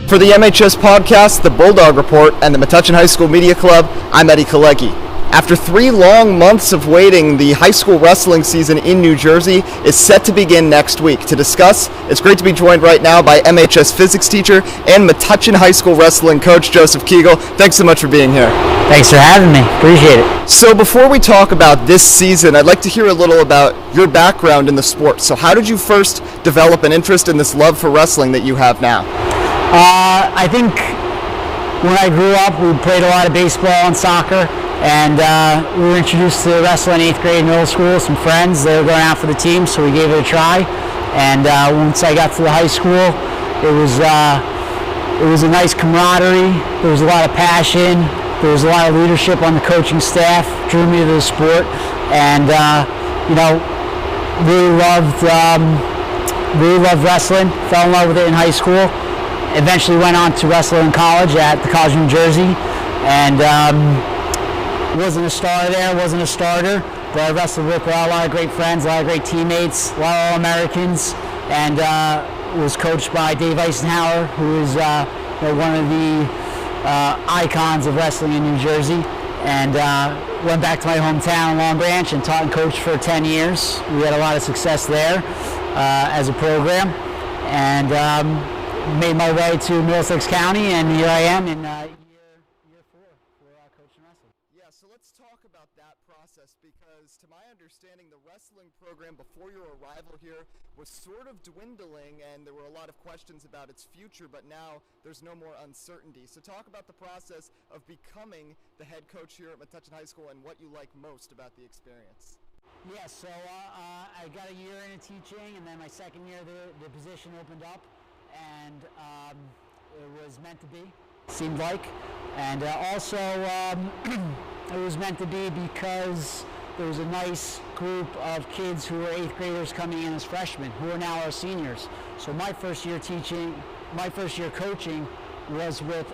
For the MHS podcast, the Bulldog Report, and the Metuchen High School Media Club, I'm Eddie Kalecki. After 3 long months of waiting, the high school wrestling season in New Jersey is set to begin next week. To discuss, it's great to be joined right now by MHS physics teacher and Metuchen High School wrestling coach Joseph Kegel. Thanks so much for being here. Thanks for having me. Appreciate it. So before we talk about this season, I'd like to hear a little about your background in the sport. So how did you first develop an interest in this love for wrestling that you have now? I think when I grew up, we played a lot of baseball and soccer, and we were introduced to wrestling in 8th grade middle school with some friends. They were going out for the team, so we gave it a try. And once I got to the high school, it was a nice camaraderie. There was a lot of passion. There was a lot of leadership on the coaching staff. Drew me to the sport, and really loved wrestling. Fell in love with it in high school. Eventually went on to wrestle in college at the College of New Jersey, and wasn't a star there, wasn't a starter, but I wrestled with a lot of great friends, a lot of great teammates, a lot of All-Americans, and was coached by Dave Eisenhower, who is one of the icons of wrestling in New Jersey, and went back to my hometown, Long Branch, and taught and coached for 10 years. We had a lot of success there as a program, and made my way to Middlesex County, and here I am in year 4 for coaching wrestling. Yeah, so let's talk about that process, because to my understanding, the wrestling program before your arrival here was sort of dwindling, and there were a lot of questions about its future, but now there's no more uncertainty. So talk about the process of becoming the head coach here at Metuchen High School and what you like most about the experience. Yeah, so I got a year into teaching, and then my second year the position opened up, and it was meant to be, seemed like, and also it was meant to be because there was a nice group of kids who were 8th graders coming in as freshmen who are now our seniors. So my first year coaching was with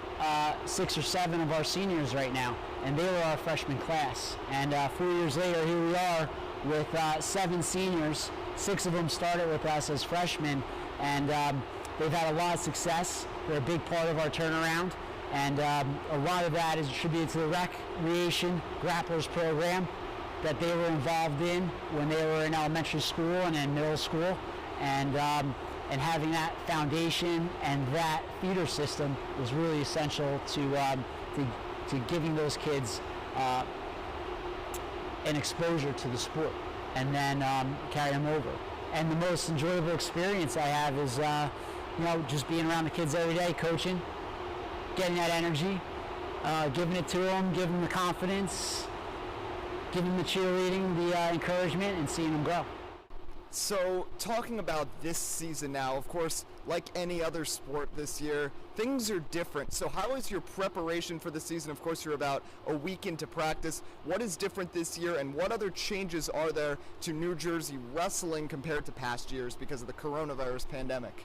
6 or 7 of our seniors right now, and they were our freshman class. And 4 years later, here we are with 7 seniors. 6 of them started with us as freshmen, and they've had a lot of success. They're a big part of our turnaround, and a lot of that is attributed to the Recreation Grapplers program that they were involved in when they were in elementary school and in middle school, and having that foundation and that feeder system was really essential to giving those kids an exposure to the sport, and then carry them over. And the most enjoyable experience I have is just being around the kids every day, coaching, getting that energy, giving it to them, giving them the confidence, giving them the cheerleading, the encouragement, and seeing them grow. So talking about this season now, of course, like any other sport this year, things are different. So how is your preparation for the season? Of course, you're about a week into practice. What is different this year, and what other changes are there to New Jersey wrestling compared to past years because of the coronavirus pandemic?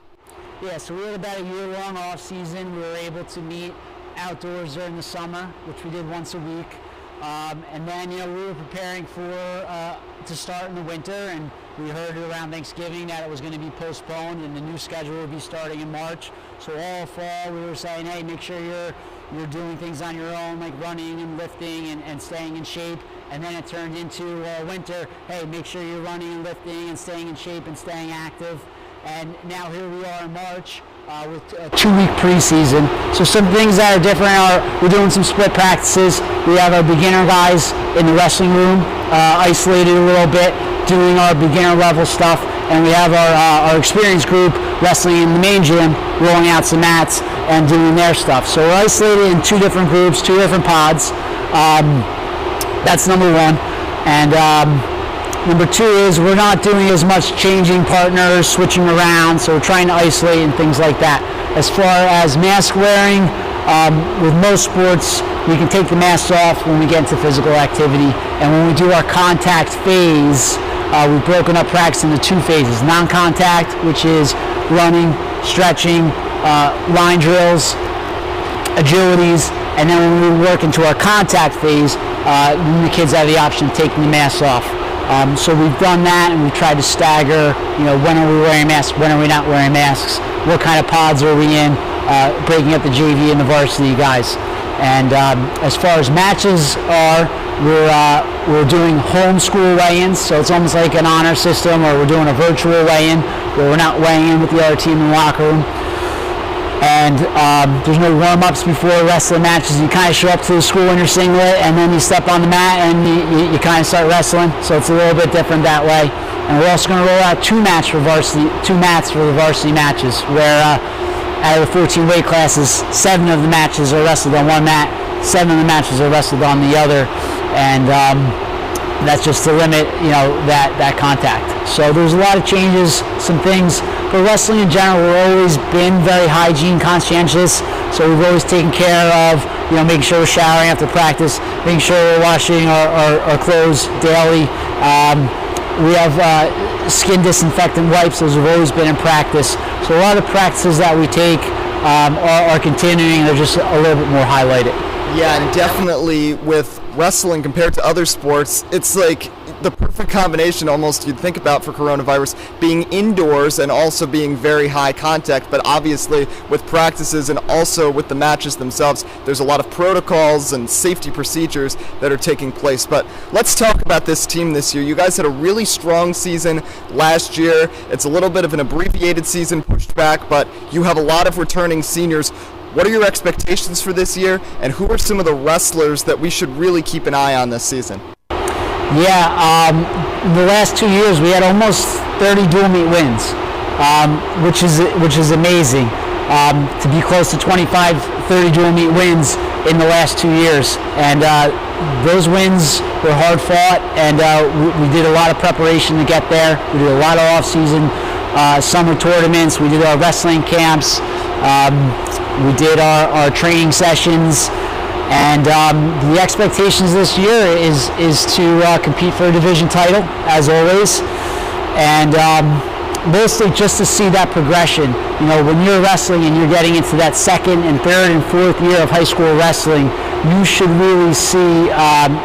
Yeah, so we had about a year-long off-season. We were able to meet outdoors during the summer, which we did once a week. And then, we were preparing to start in the winter, and we heard around Thanksgiving that it was going to be postponed and the new schedule would be starting in March. So all fall we were saying, hey, make sure you're doing things on your own, like running and lifting and staying in shape. And then it turned into winter, hey, make sure you're running and lifting and staying in shape and staying active. And now here we are in March with a 2-week preseason. So some things that are different are we're doing some split practices. We have our beginner guys in the wrestling room, isolated a little bit, doing our beginner level stuff. And we have our experienced group wrestling in the main gym, rolling out some mats and doing their stuff. So we're isolated in 2 different groups, 2 different pods. That's number 1. And number 2 is we're not doing as much changing partners, switching around, so we're trying to isolate and things like that. As far as mask wearing, with most sports, we can take the masks off when we get into physical activity. And when we do our contact phase, we've broken up practice into 2 phases. Non-contact, which is running, stretching, line drills, agilities, and then when we work into our contact phase, then the kids have the option of taking the masks off. So we've done that, and we've tried to stagger, when are we wearing masks, when are we not wearing masks, what kind of pods are we in, breaking up the JV and the varsity guys. And as far as matches are, we're doing homeschool weigh-ins, so it's almost like an honor system, or we're doing a virtual weigh-in where we're not weighing in with the other team in the locker room. And there's no warm-ups before wrestling matches. You kind of show up to the school in your singlet, and then you step on the mat and you kind of start wrestling. So it's a little bit different that way. And we're also going to roll out two mats for the varsity matches, where out of the 14 weight classes, 7 of the matches are wrestled on one mat, 7 of the matches are wrestled on the other, and that's just to limit, that contact. So there's a lot of changes, some things. For wrestling in general, we've always been very hygiene conscientious, so we've always taken care of, making sure we're showering after practice, making sure we're washing our clothes daily. We have skin disinfectant wipes. Those have always been in practice. So a lot of the practices that we take are continuing. They're just a little bit more highlighted. Yeah, and definitely with wrestling compared to other sports, it's like the perfect combination almost you'd think about for coronavirus, being indoors and also being very high contact. But obviously with practices and also with the matches themselves, there's a lot of protocols and safety procedures that are taking place. But let's talk about this team this year. You guys had a really strong season last year. It's a little bit of an abbreviated season pushed back, but you have a lot of returning seniors. What are your expectations for this year, and who are some of the wrestlers that we should really keep an eye on this season? Yeah, the last 2 years we had almost 30 dual meet wins, which is amazing. To be close to 25, 30 dual meet wins in the last 2 years, and those wins were hard fought, and we did a lot of preparation to get there. We did a lot of off-season summer tournaments. We did our wrestling camps. We did our training sessions. And the expectations this year is to compete for a division title, as always, and mostly just to see that progression. When you're wrestling and you're getting into that second and third and fourth year of high school wrestling, you should really see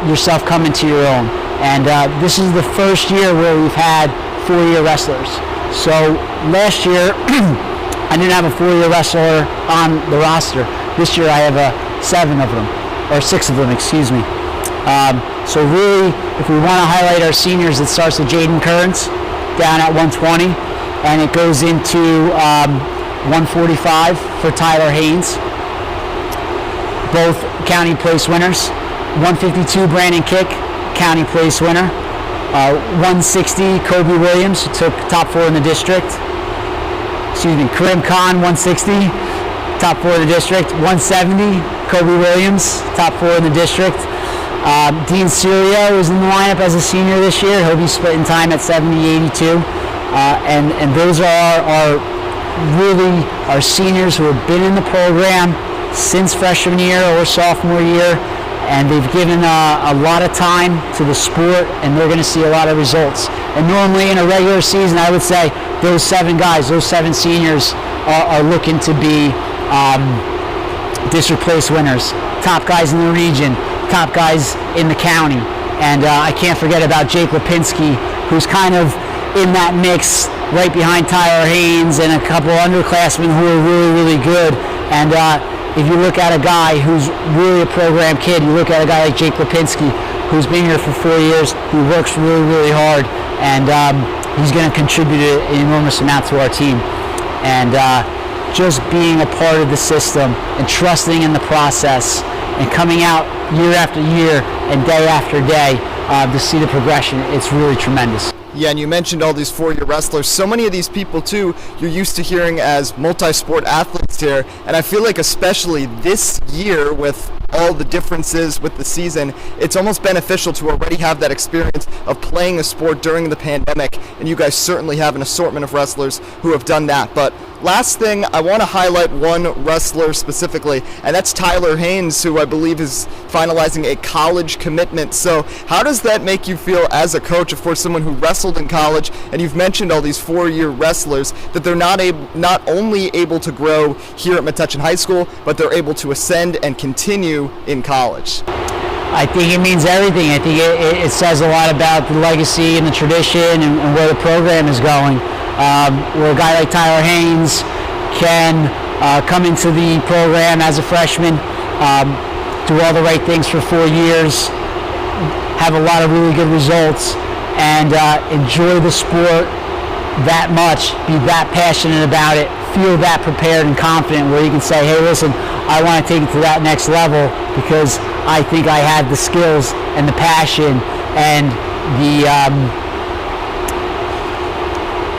yourself come into your own. And this is the first year where we've had 4-year wrestlers. So last year, I didn't have a 4-year wrestler on the roster. This year I have 7 of them, or 6 of them, excuse me. So really, if we want to highlight our seniors, it starts with Jaden Kearns down at 120, and it goes into 145 for Tyler Haynes, both county place winners. 152 Brandon Kick, county place winner. 160 Kobe Williams, who took top 4 in the district. Karim Khan, 160, top 4 in the district. 170 Kobe Williams, top 4 in the district. Dean Serio is in the lineup as a senior this year. He'll be splitting time at 70-82. And those are really our seniors who have been in the program since freshman year or sophomore year, and they've given a lot of time to the sport, and they're going to see a lot of results. And normally in a regular season, I would say those 7 guys, those 7 seniors are looking to be district place winners, top guys in the region, top guys in the county. And I can't forget about Jake Lipinski, who's kind of in that mix right behind Tyler Haynes and a couple underclassmen who are really, really good. And if you look at a guy who's really a program kid, you look at a guy like Jake Lipinski, who's been here for 4 years, who works really, really hard, and he's going to contribute an enormous amount to our team. And just being a part of the system and trusting in the process and coming out year after year and day after day to see the progression, it's really tremendous. Yeah, and you mentioned all these 4-year wrestlers. So many of these people, too, you're used to hearing as multi-sport athletes here. And I feel like especially this year with all the differences with the season, it's almost beneficial to already have that experience of playing a sport during the pandemic. And you guys certainly have an assortment of wrestlers who have done that. But last thing, I want to highlight one wrestler specifically, and that's Tyler Haynes, who I believe is finalizing a college commitment. So how does that make you feel as a coach, of course, someone who wrestled in college, and you've mentioned all these 4-year wrestlers, that they're not only able to grow here at Metuchen High School, but they're able to ascend and continue in college? I think it means everything. I think it says a lot about the legacy and the tradition and where the program is going. Where a guy like Tyler Haynes can come into the program as a freshman, do all the right things for 4 years, have a lot of really good results, and enjoy the sport that much, be that passionate about it, feel that prepared and confident where you can say, hey, listen, I want to take it to that next level because I think I have the skills and the passion and the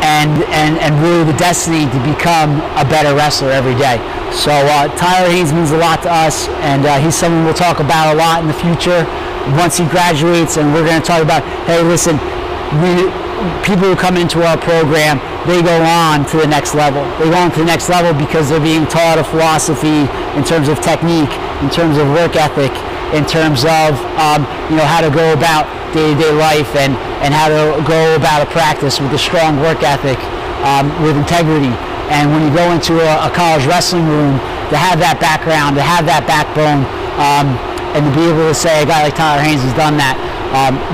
and really the destiny to become a better wrestler every day. So Tyler Haynes means a lot to us, and he's someone we'll talk about a lot in the future once he graduates, and we're going to talk about, hey, listen, people who come into our program, they go on to the next level. They go on to the next level because they're being taught a philosophy in terms of technique, in terms of work ethic, in terms of how to go about day-to-day life and how to go about a practice with a strong work ethic, with integrity. And when you go into a college wrestling room, to have that background, to have that backbone, and to be able to say a guy like Tyler Haynes has done that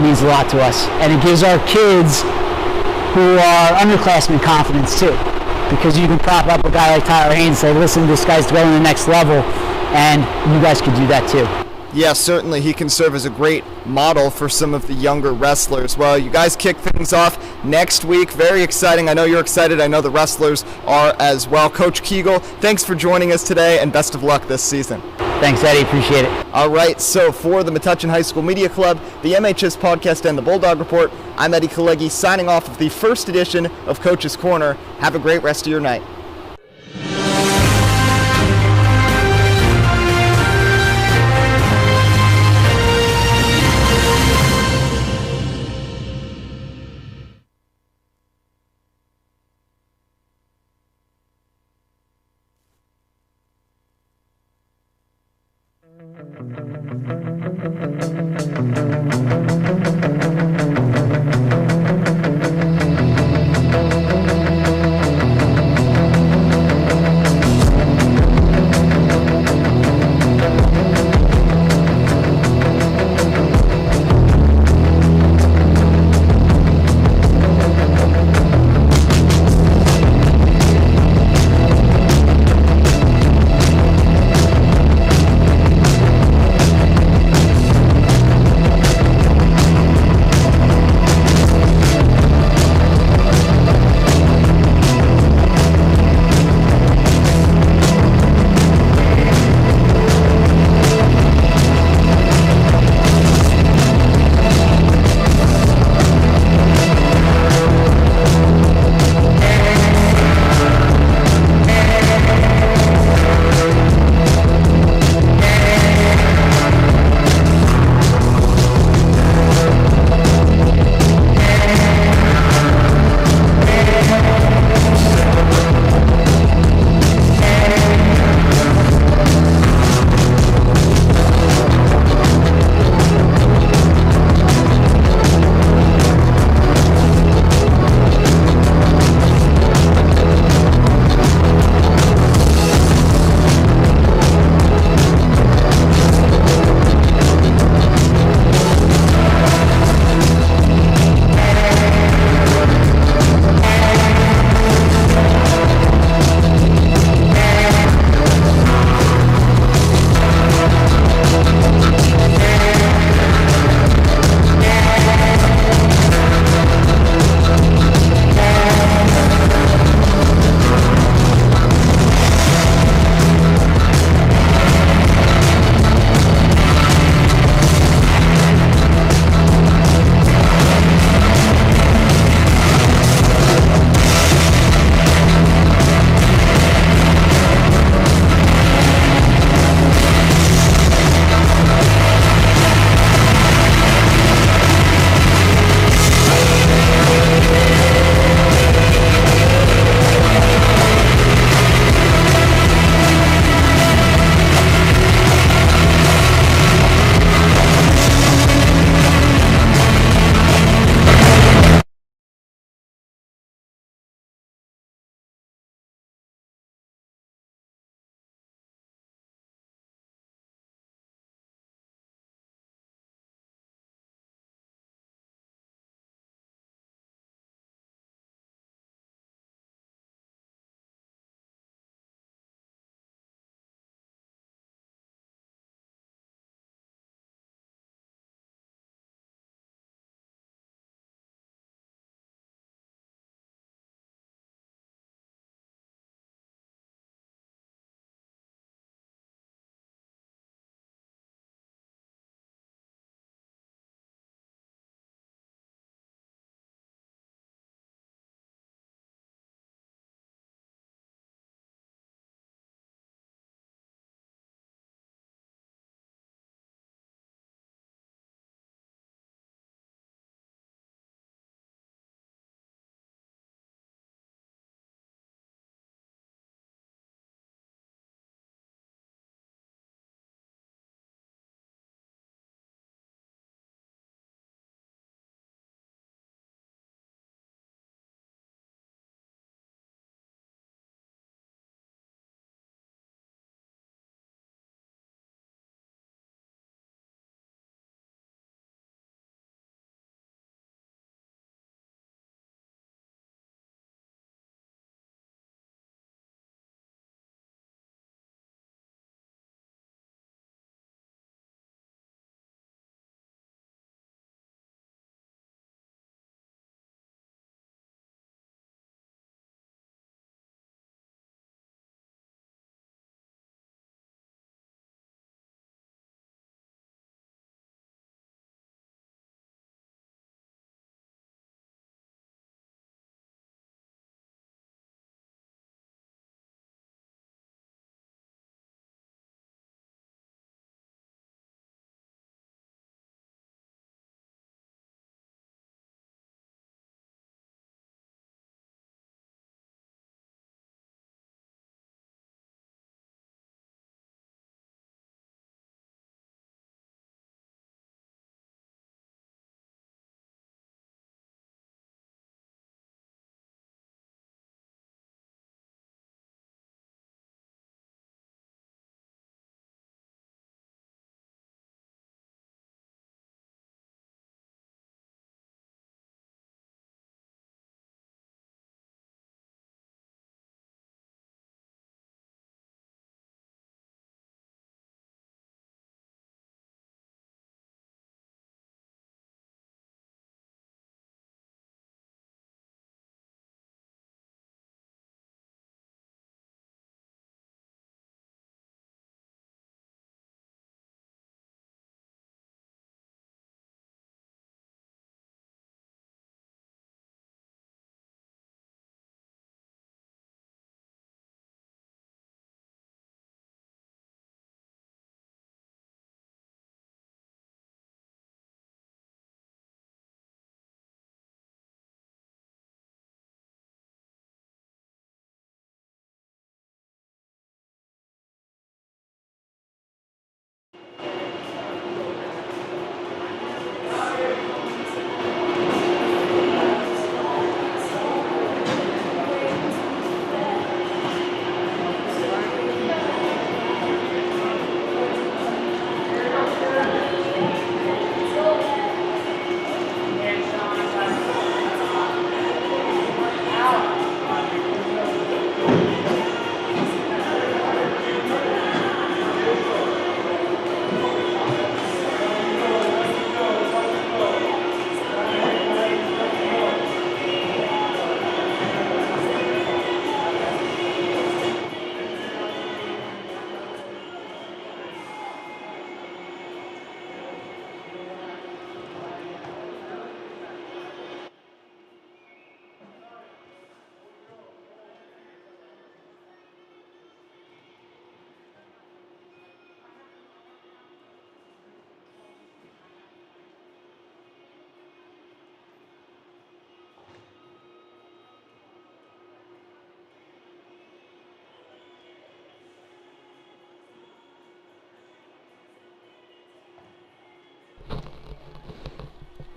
means a lot to us. And it gives our kids who are underclassmen confidence too, because you can prop up a guy like Tyler Haynes and say, listen, this guy's going to the next level, and you guys could do that too. Yeah, certainly he can serve as a great model for some of the younger wrestlers. Well, you guys kick things off next week. Very exciting. I know you're excited. I know the wrestlers are as well. Coach Kegel, thanks for joining us today, and best of luck this season. Thanks, Eddie. Appreciate it. All right, so for the Metuchen High School Media Club, the MHS Podcast, and the Bulldog Report, I'm Eddie Kalegi signing off of the first edition of Coach's Corner. Have a great rest of your night.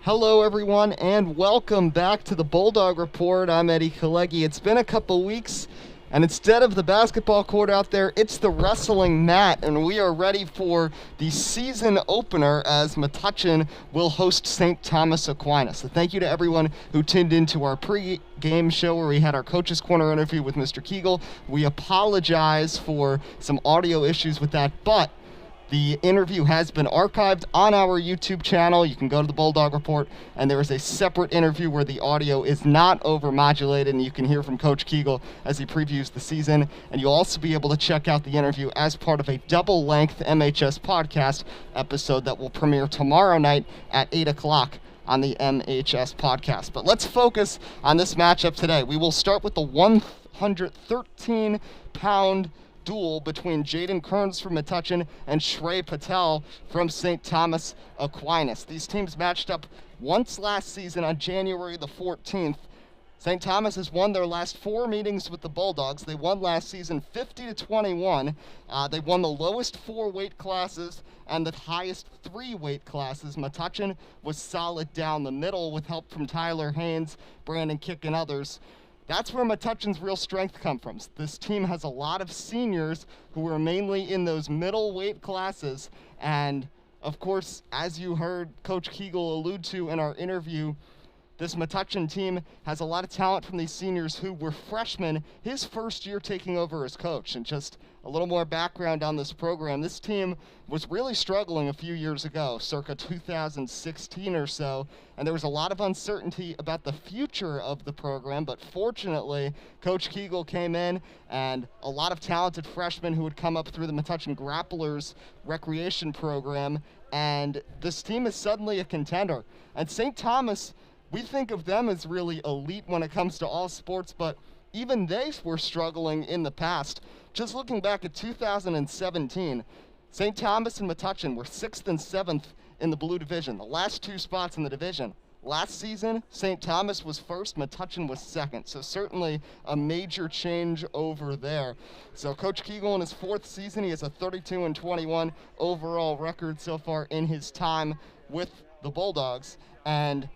Hello, everyone, and welcome back to the Bulldog Report. I'm Eddie Kalegi. It's been a couple weeks, and instead of the basketball court out there, it's the wrestling mat, and we are ready for the season opener as Metuchen will host St. Thomas Aquinas. So thank you to everyone who tuned into our pre-game show where we had our Coach's Corner interview with Mr. Kegel. We apologize for some audio issues with that, but the interview has been archived on our YouTube channel. You can go to the Bulldog Report, and there is a separate interview where the audio is not overmodulated, and you can hear from Coach Kegel as he previews the season. And you'll also be able to check out the interview as part of a double-length MHS podcast episode that will premiere tomorrow night at 8 o'clock on the MHS podcast. But let's focus on this matchup today. We will start with the 113-pound duel between Jaden Kearns from Metuchen and Shrey Patel from St. Thomas Aquinas. These teams matched up once last season on January the 14th. St. Thomas has won their last 4 meetings with the Bulldogs. They won last season 50-21. They won the lowest 4 weight classes and the highest 3 weight classes. Metuchen was solid down the middle with help from Tyler Haynes, Brandon Kick, and others. That's where Metuchen's real strength comes from. This team has a lot of seniors who are mainly in those middle weight classes. And, of course, as you heard Coach Kegel allude to in our interview, this Metuchen team has a lot of talent from these seniors who were freshmen his first year taking over as coach. And just a little more background on this program. This team was really struggling a few years ago, circa 2016 or so, and there was a lot of uncertainty about the future of the program, but fortunately, Coach Kegel came in, and a lot of talented freshmen who had come up through the Metuchen Grapplers recreation program, and this team is suddenly a contender. And St. Thomas, we think of them as really elite when it comes to all sports, but even they were struggling in the past. Just looking back at 2017, St. Thomas and Metuchen were 6th and 7th in the blue division, the last 2 spots in the division. Last season, St. Thomas was 1st, Metuchen was 2nd, so certainly a major change over there. So Coach Kegel in his 4th season, he has a 32-21 overall record so far in his time with the Bulldogs, and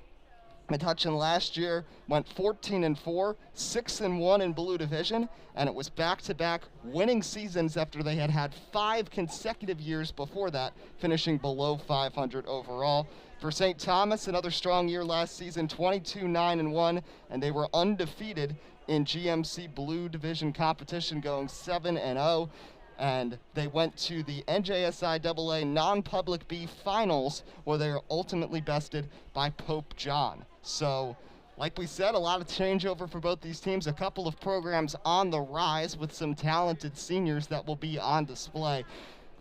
Metuchen last year went 14-4, 6-1 in Blue Division, and it was back-to-back winning seasons after they had 5 consecutive years before that, finishing below 500 overall. For St. Thomas, another strong year last season, 22-9-1, and they were undefeated in GMC Blue Division competition, going 7-0. And they went to the NJSI AA non-public B finals, where they were ultimately bested by Pope John. So, like we said, a lot of changeover for both these teams. A couple of programs on the rise with some talented seniors that will be on display.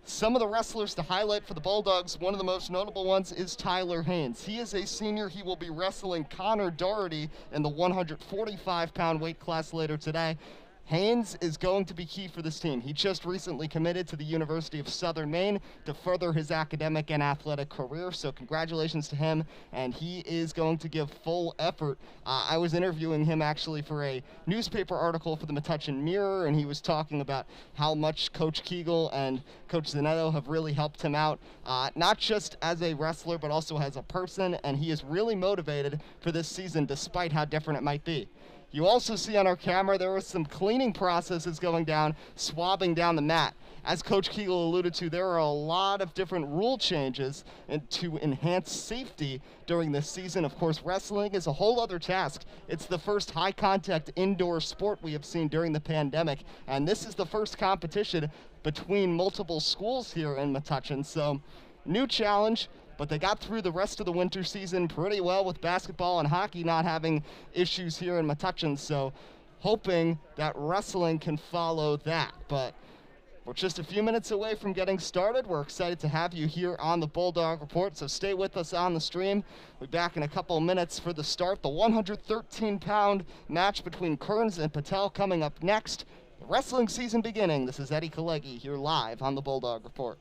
Some of the wrestlers to highlight for the Bulldogs, one of the most notable ones is Tyler Haynes. He is a senior. He will be wrestling Connor Doherty in the 145-pound weight class later today. Haynes is going to be key for this team. He just recently committed to the University of Southern Maine to further his academic and athletic career, so congratulations to him, and he is going to give full effort. I was interviewing him actually for a newspaper article for the Metuchen Mirror, and he was talking about how much Coach Kegel and Coach Zanetto have really helped him out, not just as a wrestler, but also as a person, and he is really motivated for this season despite how different it might be. You also see on our camera there were some cleaning processes going down, swabbing down the mat. As Coach Kegel alluded to, there are a lot of different rule changes to enhance safety during this season. Of course, wrestling is a whole other task. It's the first high-contact indoor sport we have seen during the pandemic, and this is the first competition between multiple schools here in Metuchen. So, new challenge. But they got through the rest of the winter season pretty well with basketball and hockey not having issues here in Metuchen, so hoping that wrestling can follow that. But we're just a few minutes away from getting started. We're excited to have you here on the Bulldog Report, so stay with us on the stream. We'll be back in a couple of minutes for the start. The 113-pound match between Kearns and Patel coming up next. The wrestling season beginning. This is Eddie Kalegi here live on the Bulldog Report.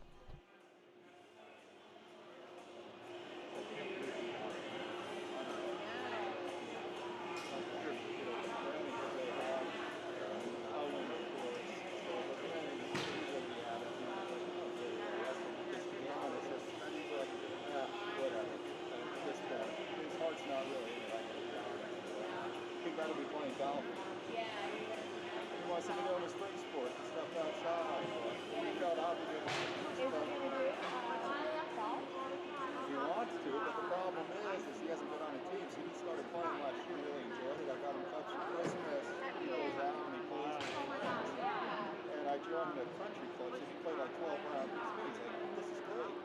come to country clubs and you play like 12 rounds with me. He's like, this is great.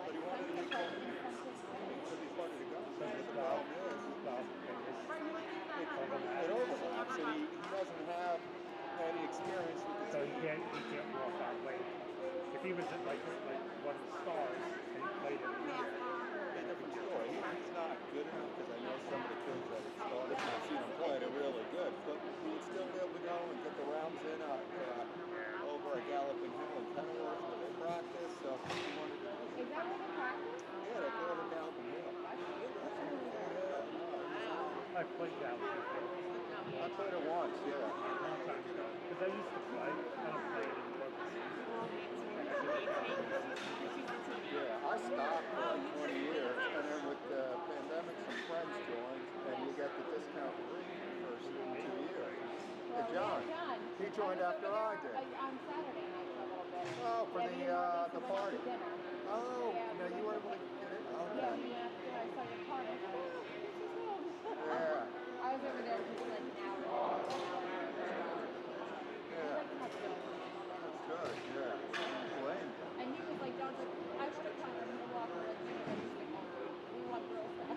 But he wanted to be fun. It'd be funny to go. So the problem is, it overlaps, and he doesn't have any experience with this. So he can't walk out late. If he was like one of the stars and he played every year, A different story. He's not good enough because I know some of the kids that have started and I've seen him play. They're really good, but he would still be able to go and get the rounds in over at Galloping Hill in Kenilworth where they practice. So he wanted to do it. Is that where they practice? Yeah, they go over Galloping Hill. I played that with him I played it once, yeah. a long time ago. Because I used to play. I don't play anymore. Yeah, I stopped for like 20 years, and then with the pandemic, some friends joined, and you get the discount rate for the first 2 years. And John, he joined after I did. On Saturday night for a little bit. Oh, for the party. Dinner. Oh, now you were able to get in? Yeah, Okay. after I saw your card, I was like, oh, this is home. Yeah. I was over there for like an hour. Yeah. Like, that's good. That's good, yeah. Blame you. And he was like, John's like, I should have come from the walker, like, you know, he's like, oh, we want girls now.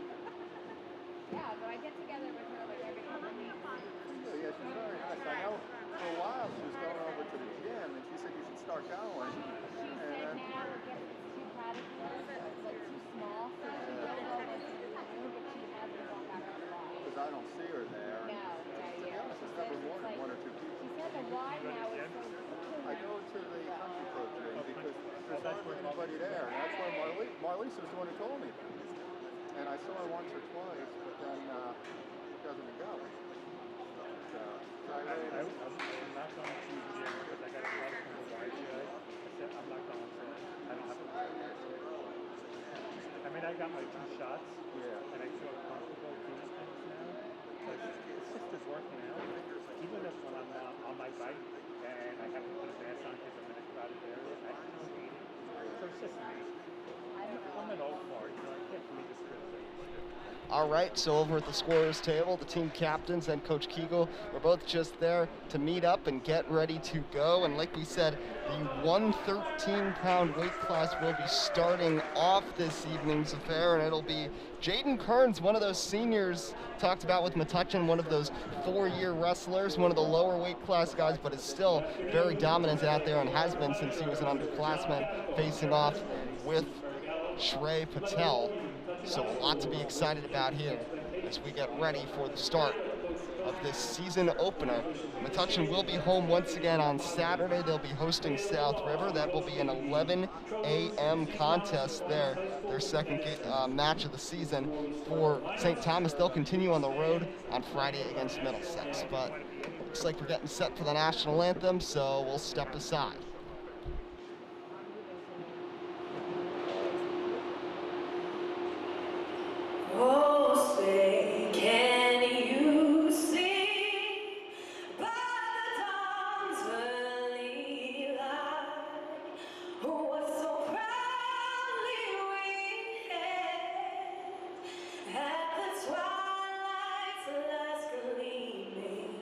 Yeah, but I get together with her like every couple of weeks. Yeah, she's very nice. I know for a while she was going over to the gym, and she said you should start going. She said now it gets too crowded for her, so it's like too small, so she will go like to the room, but she hasn't gone back to the Y. Because I don't see her there. No, To be yeah. honest, it's never more than one or two people. She said the Y now is so I go to the country club gym because there's hardly anybody there, and that's where Marlise was the one who told me that. And I saw her once or twice, but then she doesn't go. I'm not going to the gym because I got a lot of people right today. I said I'm not going to. I don't have to play. I mean, I got my 2 shots, and I feel comfortable doing things now. But it's just as working out. Even if when I'm on my bike and I have to put a mask on because I'm in a crowded area, I can skate it. So it's just me. I'm an old fart, you know, I can't believe this criticism. All right, so over at the scorer's table, the team captains and Coach Kegel were both just there to meet up and get ready to go. And like we said, the 113-pound weight class will be starting off this evening's affair, and it'll be Jaden Kearns, one of those seniors talked about with Metuchen, one of those 4-year wrestlers, one of the lower weight class guys, but is still very dominant out there and has been since he was an underclassman, facing off with Shrey Patel. So a lot to be excited about here as we get ready for the start of this season opener. Metuchen will be home once again on Saturday. They'll be hosting South River. That will be an 11 a.m. contest there, their second match of the season. For St. Thomas, they'll continue on the road on Friday against Middlesex. But looks like we're getting set for the national anthem, so we'll step aside. Oh, say, can you see by the dawn's early light what so proudly we hailed at the twilight's last gleaming,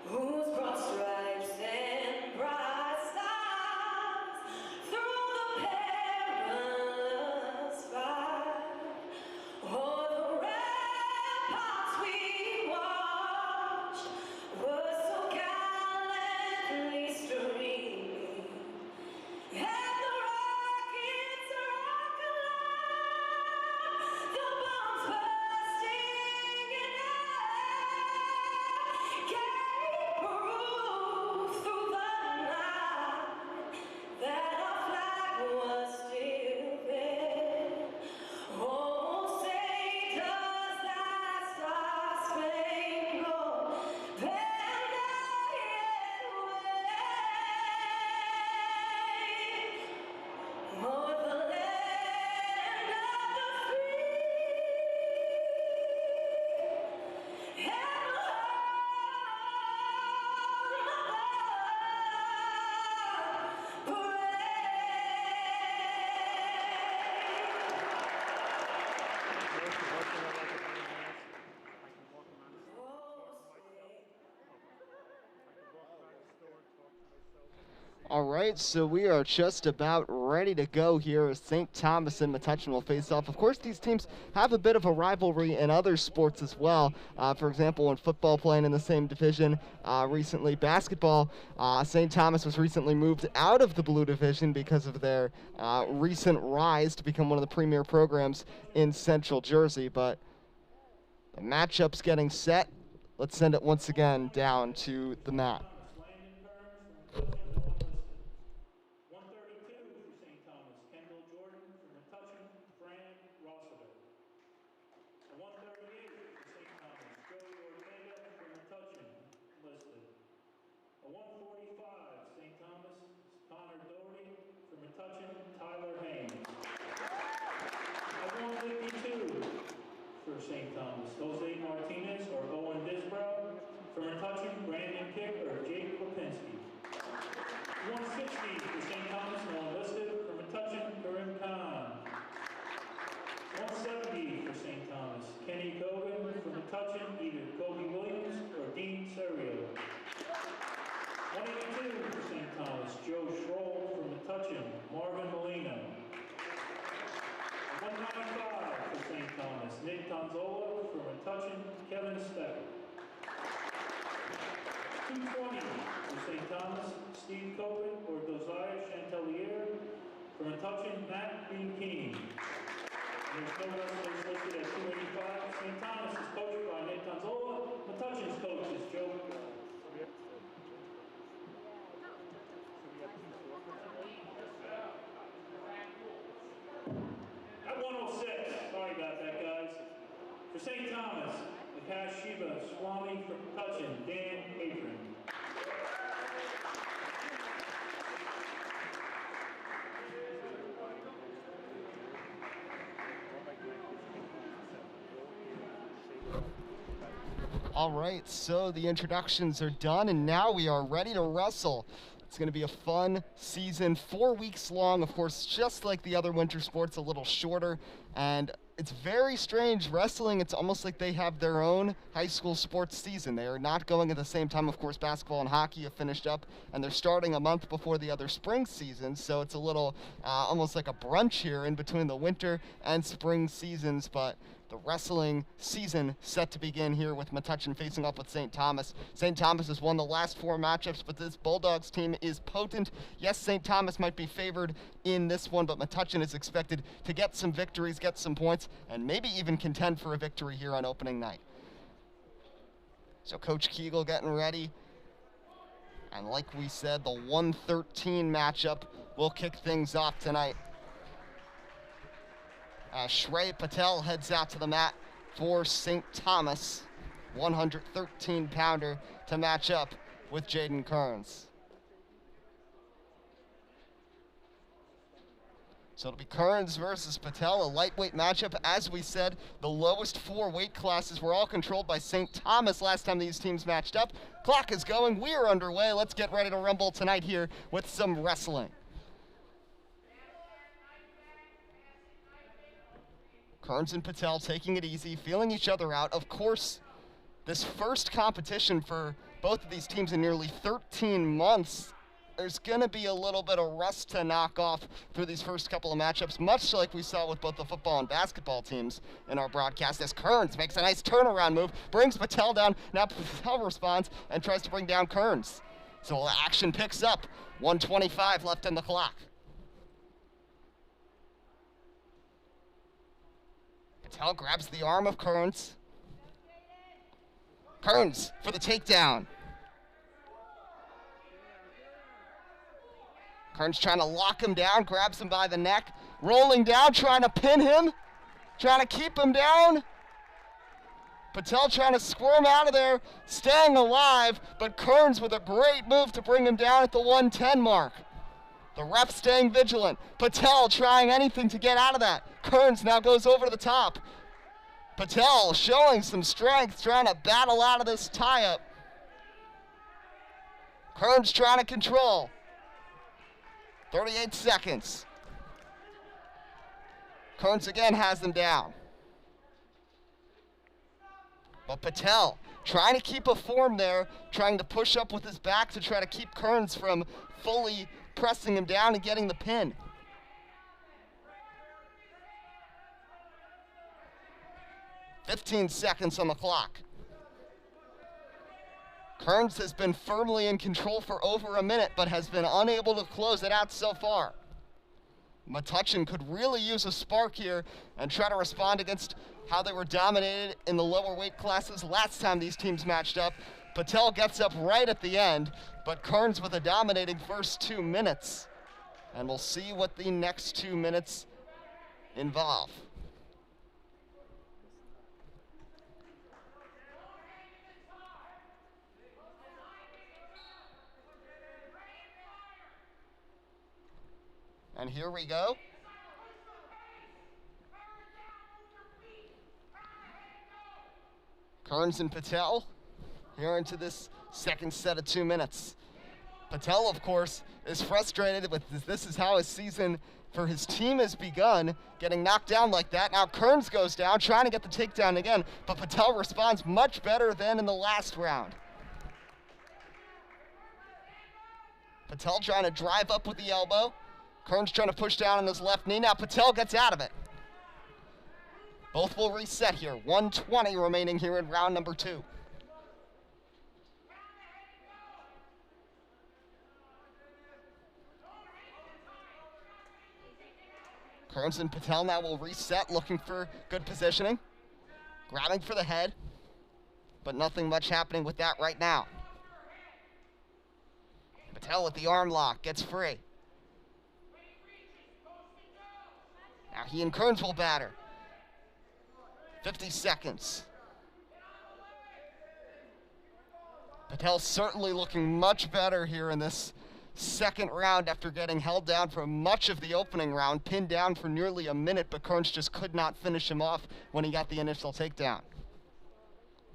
whose broad stripes and bright stars through the perilous fight. Oh, the ramparts we watched were so gallantly streaming, and the rockets rock aloud, the bombs bursting in air, gave proof through the night that our flag was still there. Oh, say does that star-spangled banner All right, so we are just about ready to go here as St. Thomas and Metuchen will face off. Of course, these teams have a bit of a rivalry in other sports as well. For example, in football playing in the same division, recently basketball, St. Thomas was recently moved out of the blue division because of their recent rise to become one of the premier programs in Central Jersey. But the matchup's getting set. Let's send it once again down to the mat. 220 for St. Thomas, Steve Copen or Josiah Chantelier. For Metuchen, Matt King. There's no wrestlers listed at 285. St. Thomas is coached by Nick Tonzola. Metuchen's coach is Joe. At 106, sorry about that, guys. For St. Thomas, Akash Shiva Swami. For Metuchen, Dan Apron. All right, so the introductions are done, and now we are ready to wrestle. It's going to be a fun season, 4 weeks long, of course, just like the other winter sports, a little shorter, and it's very strange. Wrestling, it's almost like they have their own high school sports season. They are not going at the same time. Of course, basketball and hockey have finished up, and they're starting a month before the other spring season, so it's a little almost like a brunch here in between the winter and spring seasons, but the wrestling season set to begin here with Metuchen facing off with St. Thomas. St. Thomas has won the last 4 matchups, but this Bulldogs team is potent. Yes, St. Thomas might be favored in this one, but Metuchen is expected to get some victories, get some points, and maybe even contend for a victory here on opening night. So Coach Kegel getting ready. And like we said, the 113 matchup will kick things off tonight. Shrey Patel heads out to the mat for St. Thomas, 113-pounder to match up with Jaden Kearns. So it'll be Kearns versus Patel, a lightweight matchup. As we said, the lowest 4 weight classes were all controlled by St. Thomas last time these teams matched up. Clock is going, we are underway. Let's get ready to rumble tonight here with some wrestling. Kearns and Patel taking it easy, feeling each other out. Of course, this first competition for both of these teams in nearly 13 months, there's going to be a little bit of rust to knock off through these first couple of matchups, much like we saw with both the football and basketball teams in our broadcast, as Kearns makes a nice turnaround move, brings Patel down. Now Patel responds and tries to bring down Kearns. So action picks up. 1:25 left on the clock. Patel grabs the arm of Kearns. Kearns for the takedown. Kearns trying to lock him down, grabs him by the neck, rolling down, trying to pin him, trying to keep him down. Patel trying to squirm out of there, staying alive, but Kearns with a great move to bring him down at the 110 mark. The ref staying vigilant. Patel trying anything to get out of that. Kearns now goes over to the top. Patel showing some strength, trying to battle out of this tie-up. Kearns trying to control. 38 seconds. Kearns again has them down. But Patel trying to keep a form there, trying to push up with his back to try to keep Kearns from fully pressing him down and getting the pin. "15 seconds on the clock. Kearns has been firmly in control for over a minute, but has been unable to close it out so far. Metuchen could really use a spark here and try to respond against how they were dominated in the lower weight classes last time these teams matched up. Patel gets up right at the end, but Kearns with a dominating first 2 minutes. And we'll see what the next 2 minutes involve. And here we go. Kearns and Patel here into this second set of 2 minutes. Patel, of course, is frustrated with this is how his season for his team has begun, getting knocked down like that. Now Kearns goes down, trying to get the takedown again, but Patel responds much better than in the last round. Patel trying to drive up with the elbow. Kearns trying to push down on his left knee. Now Patel gets out of it. Both will reset here. 1:20 remaining here in round number 2. Kearns and Patel now will reset, looking for good positioning. Grabbing for the head, but nothing much happening with that right now. Patel with the arm lock, gets free. Now he and Kearns will batter. 50 seconds. Patel certainly looking much better here in this second round after getting held down for much of the opening round, pinned down for nearly a minute, but Kearns just could not finish him off when he got the initial takedown.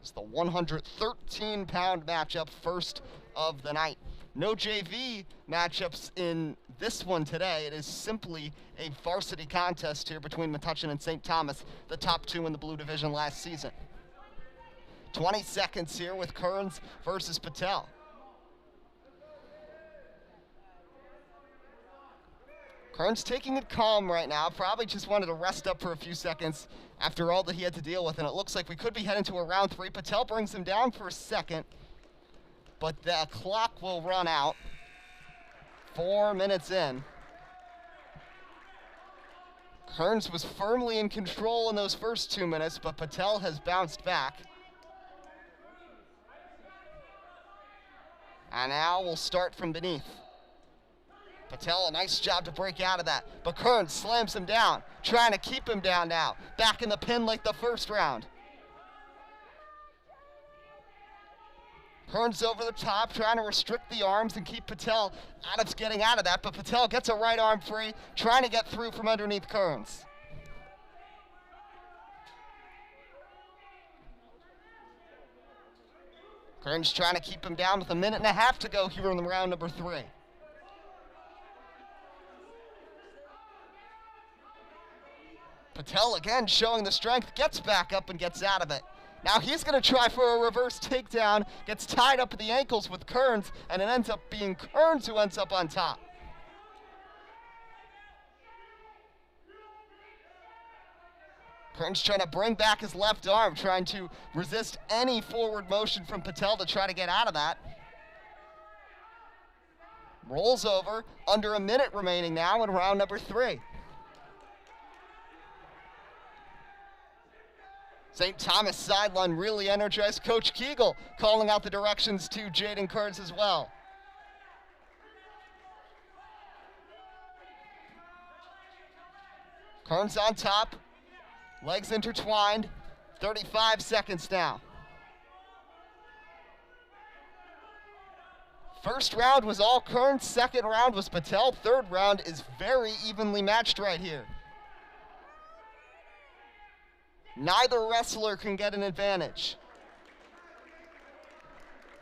It's the 113-pound matchup, first of the night. No JV matchups in this one today. It is simply a varsity contest here between Metuchen and St. Thomas, the top 2 in the blue division last season. 20 seconds here with Kearns versus Patel. Kearns taking it calm right now, probably just wanted to rest up for a few seconds after all that he had to deal with, and it looks like we could be heading to a round 3. Patel brings him down for a second, but the clock will run out. 4 minutes in. Kearns was firmly in control in those first 2 minutes, but Patel has bounced back. And now we'll start from beneath. Patel, a nice job to break out of that, but Kearns slams him down, trying to keep him down now. Back in the pin like the first round. Kearns over the top, trying to restrict the arms and keep Patel getting out of that, but Patel gets a right arm free, trying to get through from underneath Kearns. Kearns trying to keep him down with 1.5 minutes to go here in the round number 3. Patel again showing the strength, gets back up and gets out of it. Now he's going to try for a reverse takedown, gets tied up at the ankles with Kearns, and it ends up being Kearns who ends up on top. Kearns trying to bring back his left arm, trying to resist any forward motion from Patel to try to get out of that. Rolls over, under 1 minute remaining now in round number 3. St. Thomas sideline really energized. Coach Kegel calling out the directions to Jaden Kearns as well. Kearns on top, legs intertwined, 35 seconds now. First round was all Kearns, second round was Patel, third round is very evenly matched right here. Neither wrestler can get an advantage.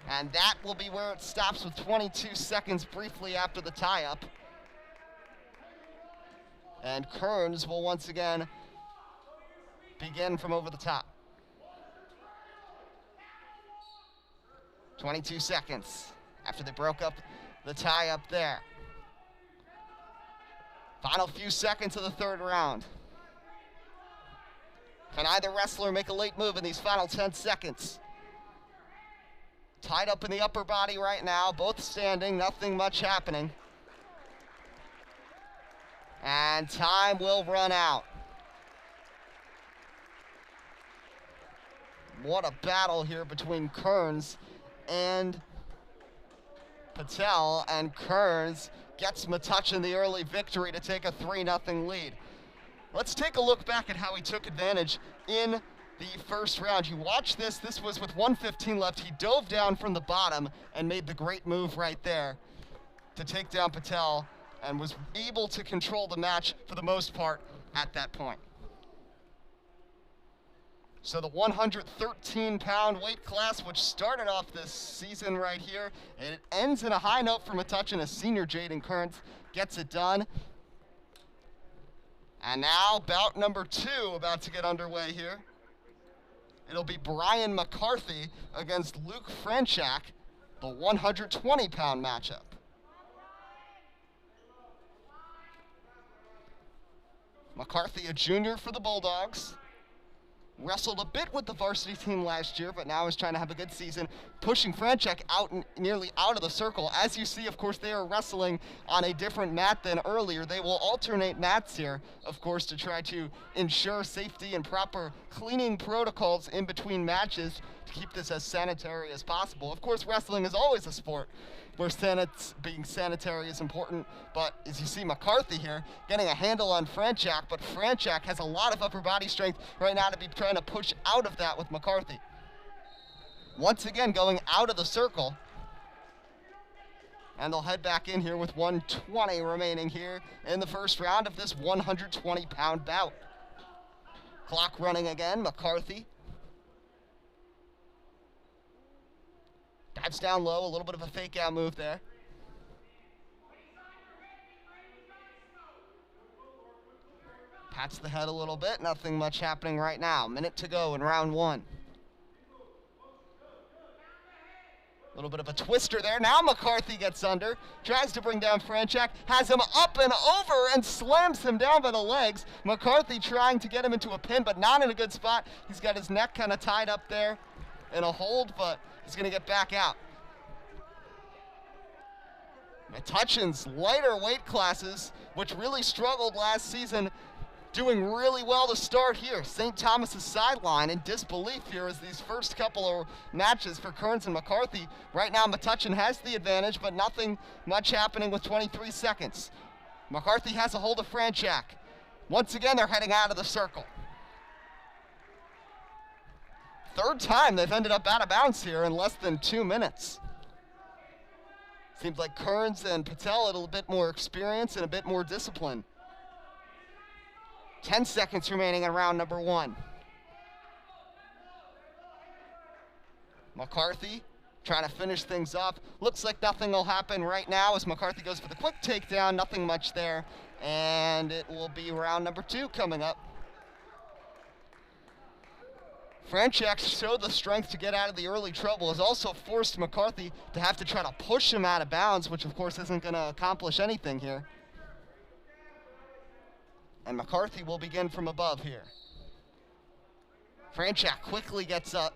And that will be where it stops with 22 seconds briefly after the tie-up. And Kearns will once again begin from over the top. 22 seconds after they broke up the tie up there. Final few seconds of the third round. Can either wrestler make a late move in these final 10 seconds? Tied up in the upper body right now, both standing, nothing much happening. And time will run out. What a battle here between Kearns and Patel, and Kearns gets Metuchen the early victory to take a 3-0 lead. Let's take a look back at how he took advantage in the first round. You watch this was with 1:15 left. He dove down from the bottom and made the great move right there to take down Patel, and was able to control the match for the most part at that point. So the 113-pound weight class, which started off this season right here, and it ends in a high note for Metuchen as senior Jaden Kearns gets it done. And now bout number 2 about to get underway here. It'll be Brian McCarthy against Luke Franchak, the 120-pound matchup. McCarthy, a junior for the Bulldogs. Wrestled a bit with the varsity team last year, but now is trying to have a good season, pushing Franchak out nearly out of the circle. As you see, of course, they are wrestling on a different mat than earlier. They will alternate mats here, of course, to try to ensure safety and proper cleaning protocols in between matches to keep this as sanitary as possible. Of course, wrestling is always a sport where being sanitary is important, but as you see McCarthy here getting a handle on Franchak, but Franchak has a lot of upper body strength right now to be trying to push out of that with McCarthy. Once again going out of the circle, and they'll head back in here with 120 remaining here in the first round of this 120-pound bout. Clock running again. McCarthy dives down low, a little bit of a fake out move there. Pats the head a little bit, nothing much happening right now. Minute to go in round 1. A little bit of a twister there. Now McCarthy gets under, tries to bring down Franchak, has him up and over and slams him down by the legs. McCarthy trying to get him into a pin, but not in a good spot. He's got his neck kind of tied up there in a hold, but he's going to get back out. Metuchen's lighter weight classes, which really struggled last season, doing really well to start here. St. Thomas's sideline in disbelief here as these first couple of matches for Kearns and McCarthy. Right now Metuchen has the advantage, but nothing much happening with 23 seconds. McCarthy has a hold of Franchak. Once again, they're heading out of the circle. Third time they've ended up out of bounds here in less than 2 minutes. Seems like Kearns and Patel had a little bit more experience and a bit more discipline. 10 seconds remaining in round number 1. McCarthy trying to finish things up. Looks like nothing will happen right now as McCarthy goes for the quick takedown. Nothing much there. And it will be round number 2 coming up. Franchak showed the strength to get out of the early trouble, has also forced McCarthy to have to try to push him out of bounds, which of course isn't going to accomplish anything here. And McCarthy will begin from above here. Franchak quickly gets up.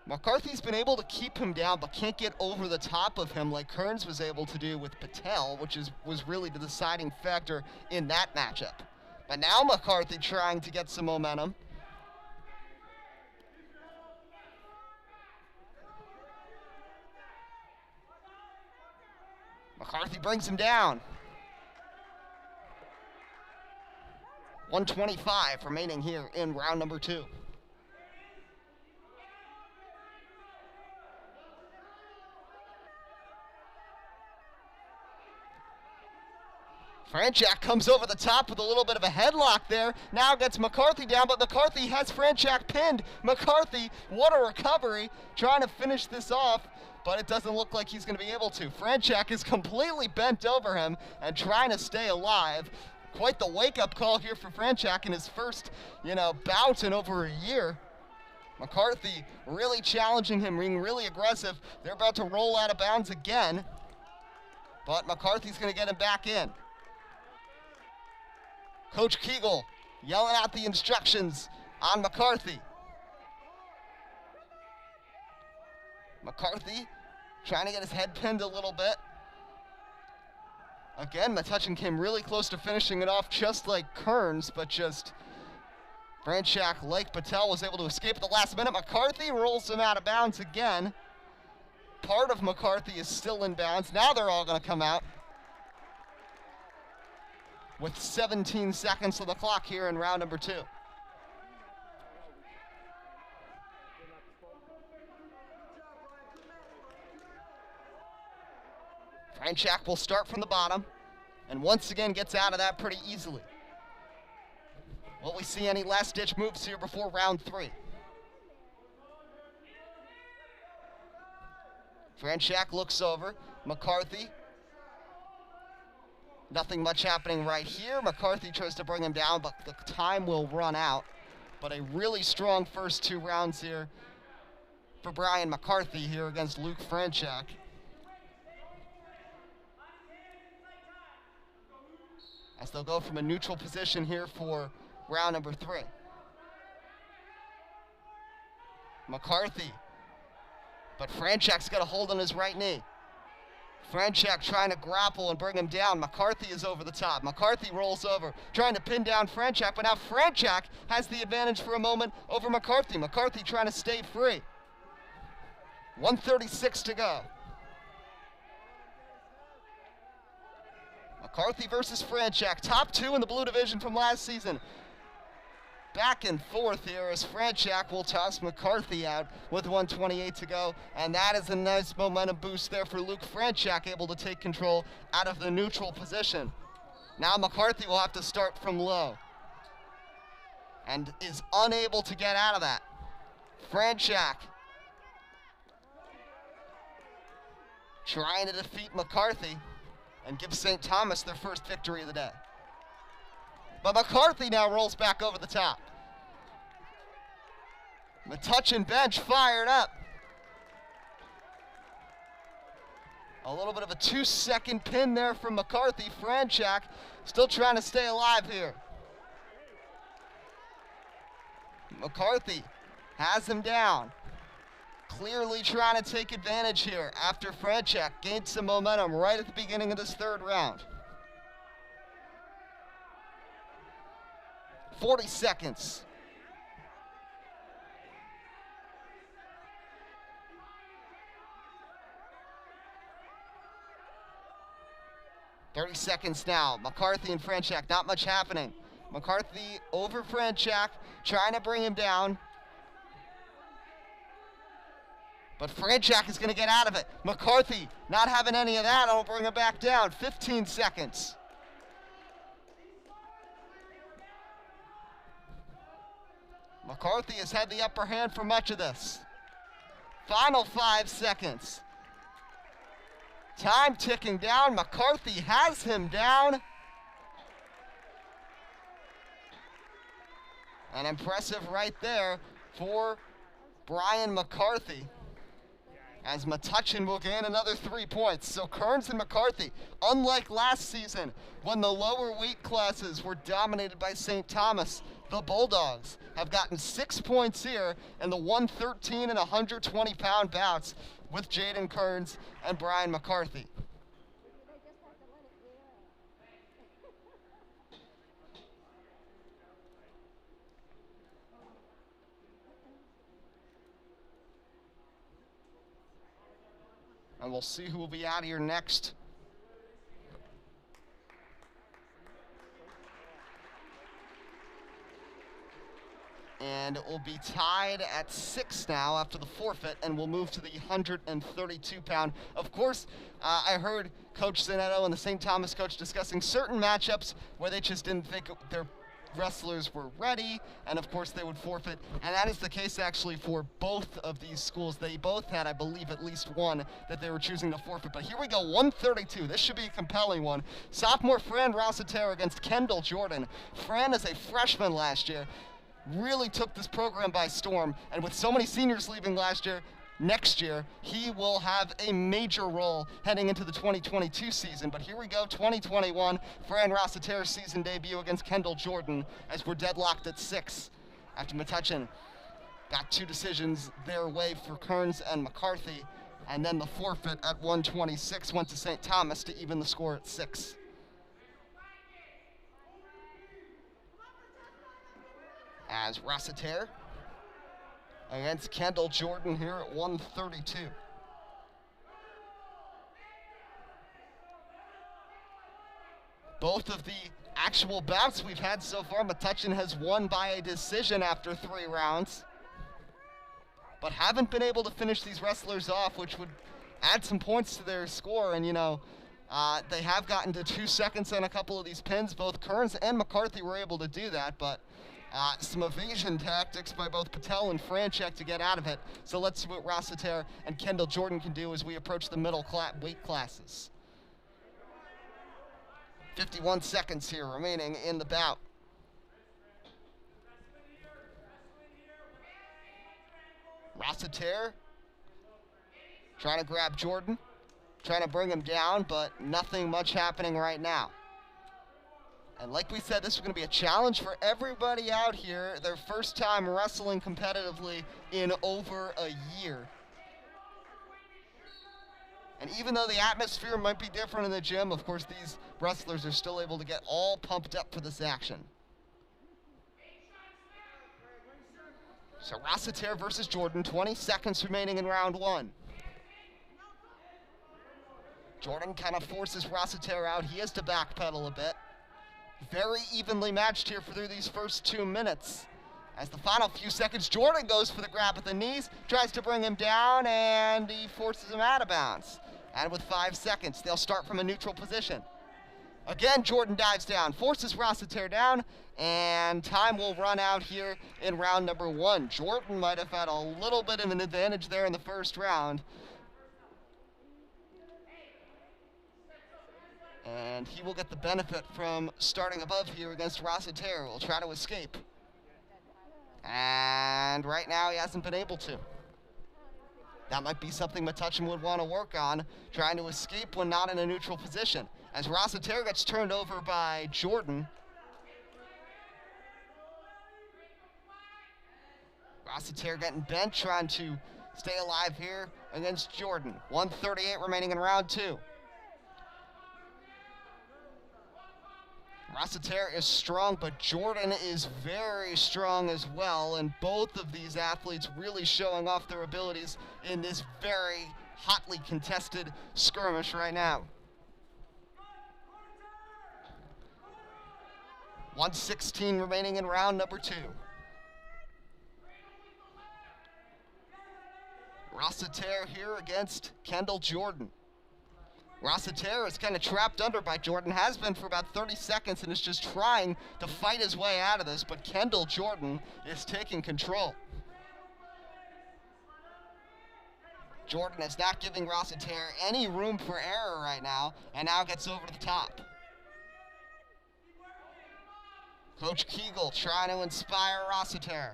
McCarthy's been able to keep him down, but can't get over the top of him like Kearns was able to do with Patel, which was really the deciding factor in that matchup. But now McCarthy trying to get some momentum. McCarthy brings him down. 125 remaining here in round number 2. Franchak comes over the top with a little bit of a headlock there. Now gets McCarthy down, but McCarthy has Franchak pinned. McCarthy, what a recovery, trying to finish this off, but it doesn't look like he's going to be able to. Franchak is completely bent over him and trying to stay alive. quite the wake-up call here for Franchak in his first, bout in over a year. McCarthy really challenging him, being really aggressive. They're about to roll out of bounds again, but McCarthy's going to get him back in. Coach Kegel yelling out the instructions on McCarthy. McCarthy trying to get his head pinned a little bit. Again, Metuchen came really close to finishing it off just like Kearns, but just Franchak, like Patel, was able to escape at the last minute. McCarthy rolls him out of bounds again. Part of McCarthy is still in bounds. Now they're all going to come out with 17 seconds on the clock here in round number 2. Franchak will start from the bottom and once again gets out of that pretty easily. Will we see any last-ditch moves here before round 3? Franchak looks over. McCarthy. Nothing much happening right here. McCarthy tries to bring him down, but the time will run out. But a really strong first 2 rounds here for Brian McCarthy here against Luke Franchak. As they'll go from a neutral position here for round number 3. McCarthy. But Franchak's got a hold on his right knee. Franchak trying to grapple and bring him down. McCarthy is over the top. McCarthy rolls over, trying to pin down Franchak, but now Franchak has the advantage for a moment over McCarthy. McCarthy trying to stay free. 1:36 to go. McCarthy versus Franchak, top 2 in the blue division from last season. Back and forth here as Franchak will toss McCarthy out with 1:28 to go. And that is a nice momentum boost there for Luke Franchak, able to take control out of the neutral position. Now McCarthy will have to start from low and is unable to get out of that. Franchak trying to defeat McCarthy and give St. Thomas their first victory of the day. But McCarthy now rolls back over the top. Metuchen bench fired up. A little bit of a 2-second pin there from McCarthy. Franchak still trying to stay alive here. McCarthy has him down. Clearly trying to take advantage here after Franchak gained some momentum right at the beginning of this 3rd round. 40 seconds. $30 seconds now. McCarthy and Franchak, not much happening. McCarthy over Franchak, trying to bring him down. But Franchak is going to get out of it. McCarthy not having any of that. I'll bring him back down. 15 seconds. McCarthy has had the upper hand for much of this. Final 5 seconds. Time ticking down. McCarthy has him down. And impressive right there for Brian McCarthy, as Metuchen will gain another 3 points. So Kearns and McCarthy, unlike last season when the lower weight classes were dominated by St. Thomas, the Bulldogs have gotten 6 points here in the 113 and 120-pound bouts with Jaden Kearns and Brian McCarthy. And we'll see who will be out here next. And it will be tied at 6 now after the forfeit, and we'll move to the 132-pound. Of course, I heard Coach Zanetto and the St. Thomas coach discussing certain matchups where they just didn't think their wrestlers were ready, and of course they would forfeit. And that is the case actually for both of these schools. They both had, I believe, at least one that they were choosing to forfeit. But here we go, 132. This should be a compelling one. Sophomore Fran Rossiter against Kendall Jordan. Fran is a freshman last year. Really took this program by storm, and with so many seniors leaving next year, he will have a major role heading into the 2022 season. But here we go, 2021, Fran Rossiter's season debut against Kendall Jordan, as we're deadlocked at 6 after Metuchen got 2 decisions their way for Kearns and McCarthy, and then the forfeit at 126 went to St. Thomas to even the score at 6. As Rossiter against Kendall Jordan here at 132. Both of the actual bouts we've had so far, Metuchen has won by a decision after 3 rounds, but haven't been able to finish these wrestlers off, which would add some points to their score. And, they have gotten to 2 seconds on a couple of these pins. Both Kearns and McCarthy were able to do that, but some evasion tactics by both Patel and Franchek to get out of it. So let's see what Rossiter and Kendall Jordan can do as we approach the middle weight classes. 51 seconds here remaining in the bout. Rossiter trying to grab Jordan, trying to bring him down, but nothing much happening right now. And like we said, this is going to be a challenge for everybody out here. Their first time wrestling competitively in over a year. And even though the atmosphere might be different in the gym, of course these wrestlers are still able to get all pumped up for this action. So Rossiter versus Jordan, 20 seconds remaining in round 1. Jordan kind of forces Rossiter out. He has to backpedal a bit. Very evenly matched here through these first 2 minutes. As the final few seconds, Jordan goes for the grab at the knees, tries to bring him down, and he forces him out of bounds. And with 5 seconds, they'll start from a neutral position. Again, Jordan dives down, forces Rossiter down, and time will run out here in round number 1. Jordan might have had a little bit of an advantage there in the first round. And he will get the benefit from starting above here against Rossiter, who will try to escape. And right now he hasn't been able to. That might be something Metuchen would want to work on, trying to escape when not in a neutral position. As Rossiter gets turned over by Jordan. Rossiter getting bent, trying to stay alive here against Jordan. 1:38 remaining in round 2. Rossiter is strong, but Jordan is very strong as well, and both of these athletes really showing off their abilities in this very hotly contested skirmish right now. 1:16 remaining in round number 2. Rossiter here against Kendall Jordan. Rossiter is kind of trapped under by Jordan, has been for about 30 seconds, and is just trying to fight his way out of this, but Kendall Jordan is taking control. Jordan is not giving Rossiter any room for error right now, and now gets over to the top. Coach Kegel trying to inspire Rossiter.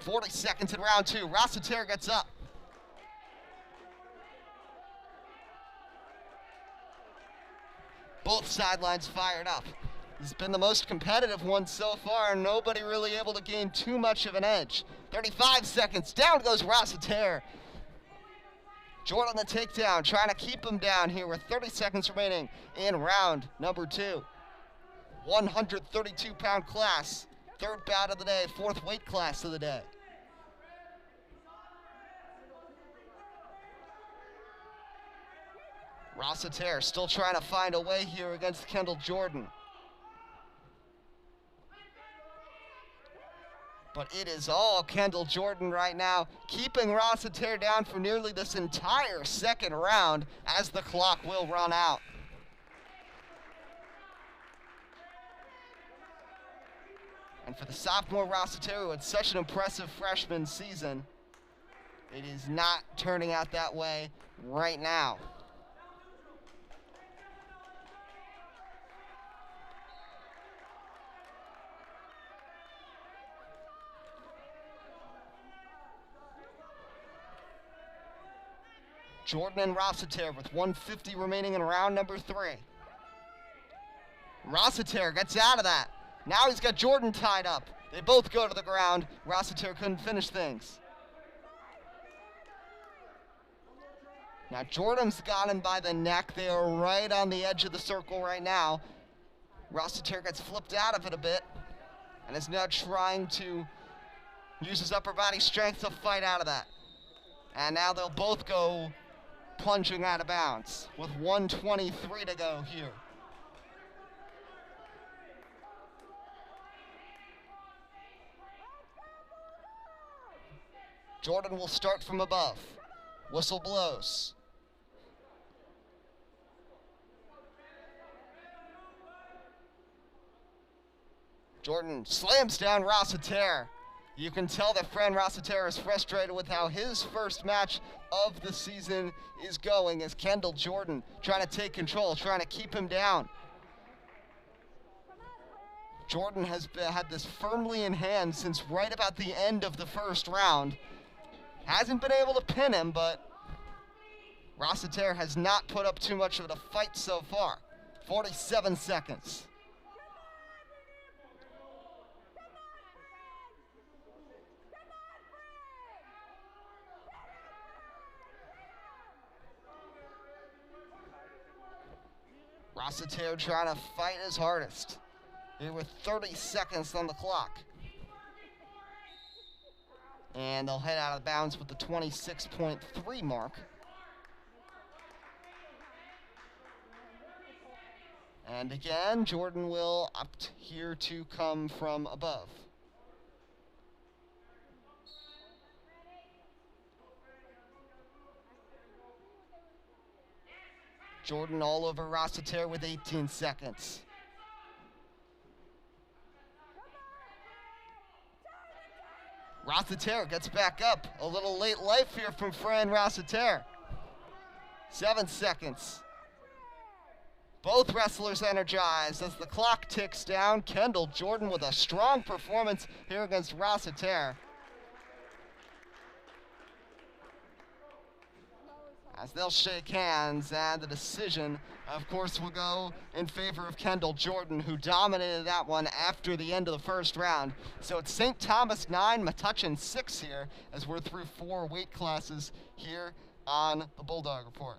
40 seconds in round 2. Rossiter gets up. Both sidelines fired up. This has been the most competitive one so far, and nobody really able to gain too much of an edge. 35 seconds, down goes Rossiter. Jordan the takedown, trying to keep him down here with 30 seconds remaining in round number 2. 132-pound class, 3rd bout of the day, 4th weight class of the day. Rossiter still trying to find a way here against Kendall Jordan. But it is all Kendall Jordan right now, keeping Rossiter down for nearly this entire 2nd round as the clock will run out. for the sophomore Rossiter, who had such an impressive freshman season, it is not turning out that way right now. Jordan and Rossiter with 150 remaining in round number 3. Rossiter gets out of that. Now he's got Jordan tied up. They both go to the ground. Rossiter couldn't finish things. Now Jordan's got him by the neck. They are right on the edge of the circle right now. Rossiter gets flipped out of it a bit and is now trying to use his upper body strength to fight out of that. And now they'll both go plunging out of bounds with 1:23 to go here. Jordan will start from above. Whistle blows. Jordan slams down Rossiter. You can tell that Fran Rossiter is frustrated with how his first match of the season is going, as Kendall Jordan trying to take control, trying to keep him down. Jordan has had this firmly in hand since right about the end of the first round. Hasn't been able to pin him, but Rossiter has not put up too much of a fight so far. 47 seconds. Rossiter trying to fight his hardest. Here with 30 seconds on the clock. And they'll head out of bounds with the 26.3 mark. And again, Jordan will opt here to come from above. Jordan all over Rossiter with 18 seconds. Rossiter gets back up. A little late life here from Fran Rossiter. 7 seconds. Both wrestlers energized as the clock ticks down. Kendall Jordan with a strong performance here against Rossiter. As they'll shake hands, and the decision, of course, will go in favor of Kendall Jordan, who dominated that one after the end of the first round. So it's St. Thomas 9, Metuchen 6 here, as we're through 4 weight classes here on the Bulldog Report.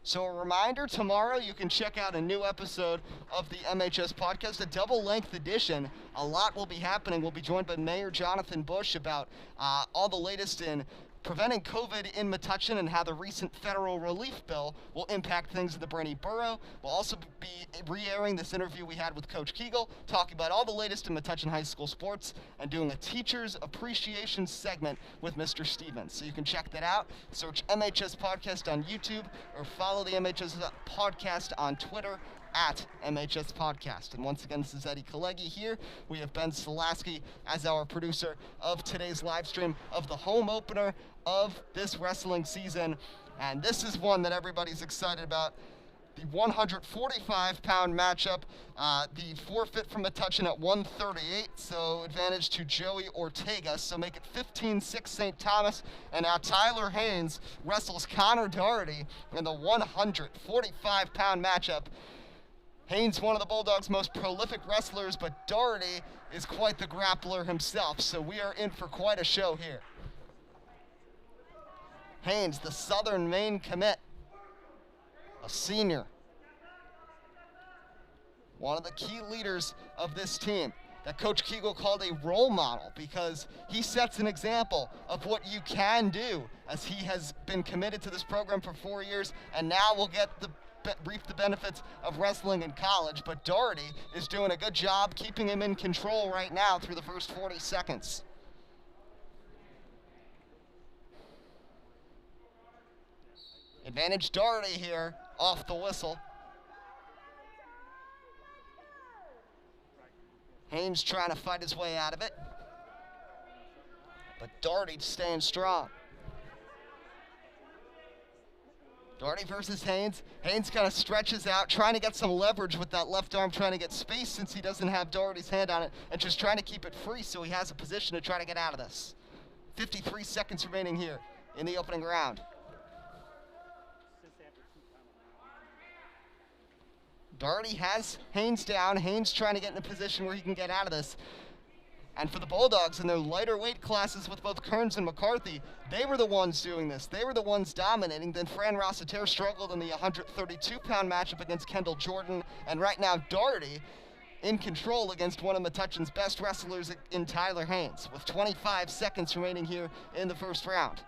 So a reminder, tomorrow you can check out a new episode of the MHS podcast, a double-length edition. A lot will be happening. We'll be joined by Mayor Jonathan Bush about all the latest in preventing COVID in Metuchen and how the recent federal relief bill will impact things in the Brainy Borough. We'll also be re-airing this interview we had with Coach Kegel, talking about all the latest in Metuchen High School sports and doing a Teacher's Appreciation segment with Mr. Stevens. So you can check that out. Search MHS Podcast on YouTube or follow the MHS Podcast on Twitter at MHS Podcast. And once again, this is Eddie Kalegi here. We have Ben Solaski as our producer of today's live stream of the home opener of this wrestling season. And this is one that everybody's excited about. The 145-pound matchup, the forfeit from Metuchen at 138, so advantage to Joey Ortega, so make it 15-6 St. Thomas. And now Tyler Haynes wrestles Connor Doherty in the 145-pound matchup. Haynes, one of the Bulldogs' most prolific wrestlers, but Doherty is quite the grappler himself, so we are in for quite a show here. Haynes, the Southern Maine commit, a senior, one of the key leaders of this team that Coach Kegel called a role model because he sets an example of what you can do, as he has been committed to this program for 4 years and now will reap the benefits of wrestling in college. But Doherty is doing a good job keeping him in control right now through the first 40 seconds. Advantage Doherty here off the whistle. Haynes trying to fight his way out of it. But Doherty staying strong. Doherty versus Haynes. Haynes kind of stretches out, trying to get some leverage with that left arm, trying to get space since he doesn't have Doherty's hand on it, and just trying to keep it free so he has a position to try to get out of this. 53 seconds remaining here in the opening round. Doherty has Haynes down. Haynes trying to get in a position where he can get out of this. And for the Bulldogs in their lighter weight classes with both Kearns and McCarthy, they were the ones doing this. They were the ones dominating. Then Fran Rossiter struggled in the 132-pound matchup against Kendall Jordan. And right now, Doherty in control against one of Metuchen's best wrestlers in Tyler Haynes, with 25 seconds remaining here in the first round.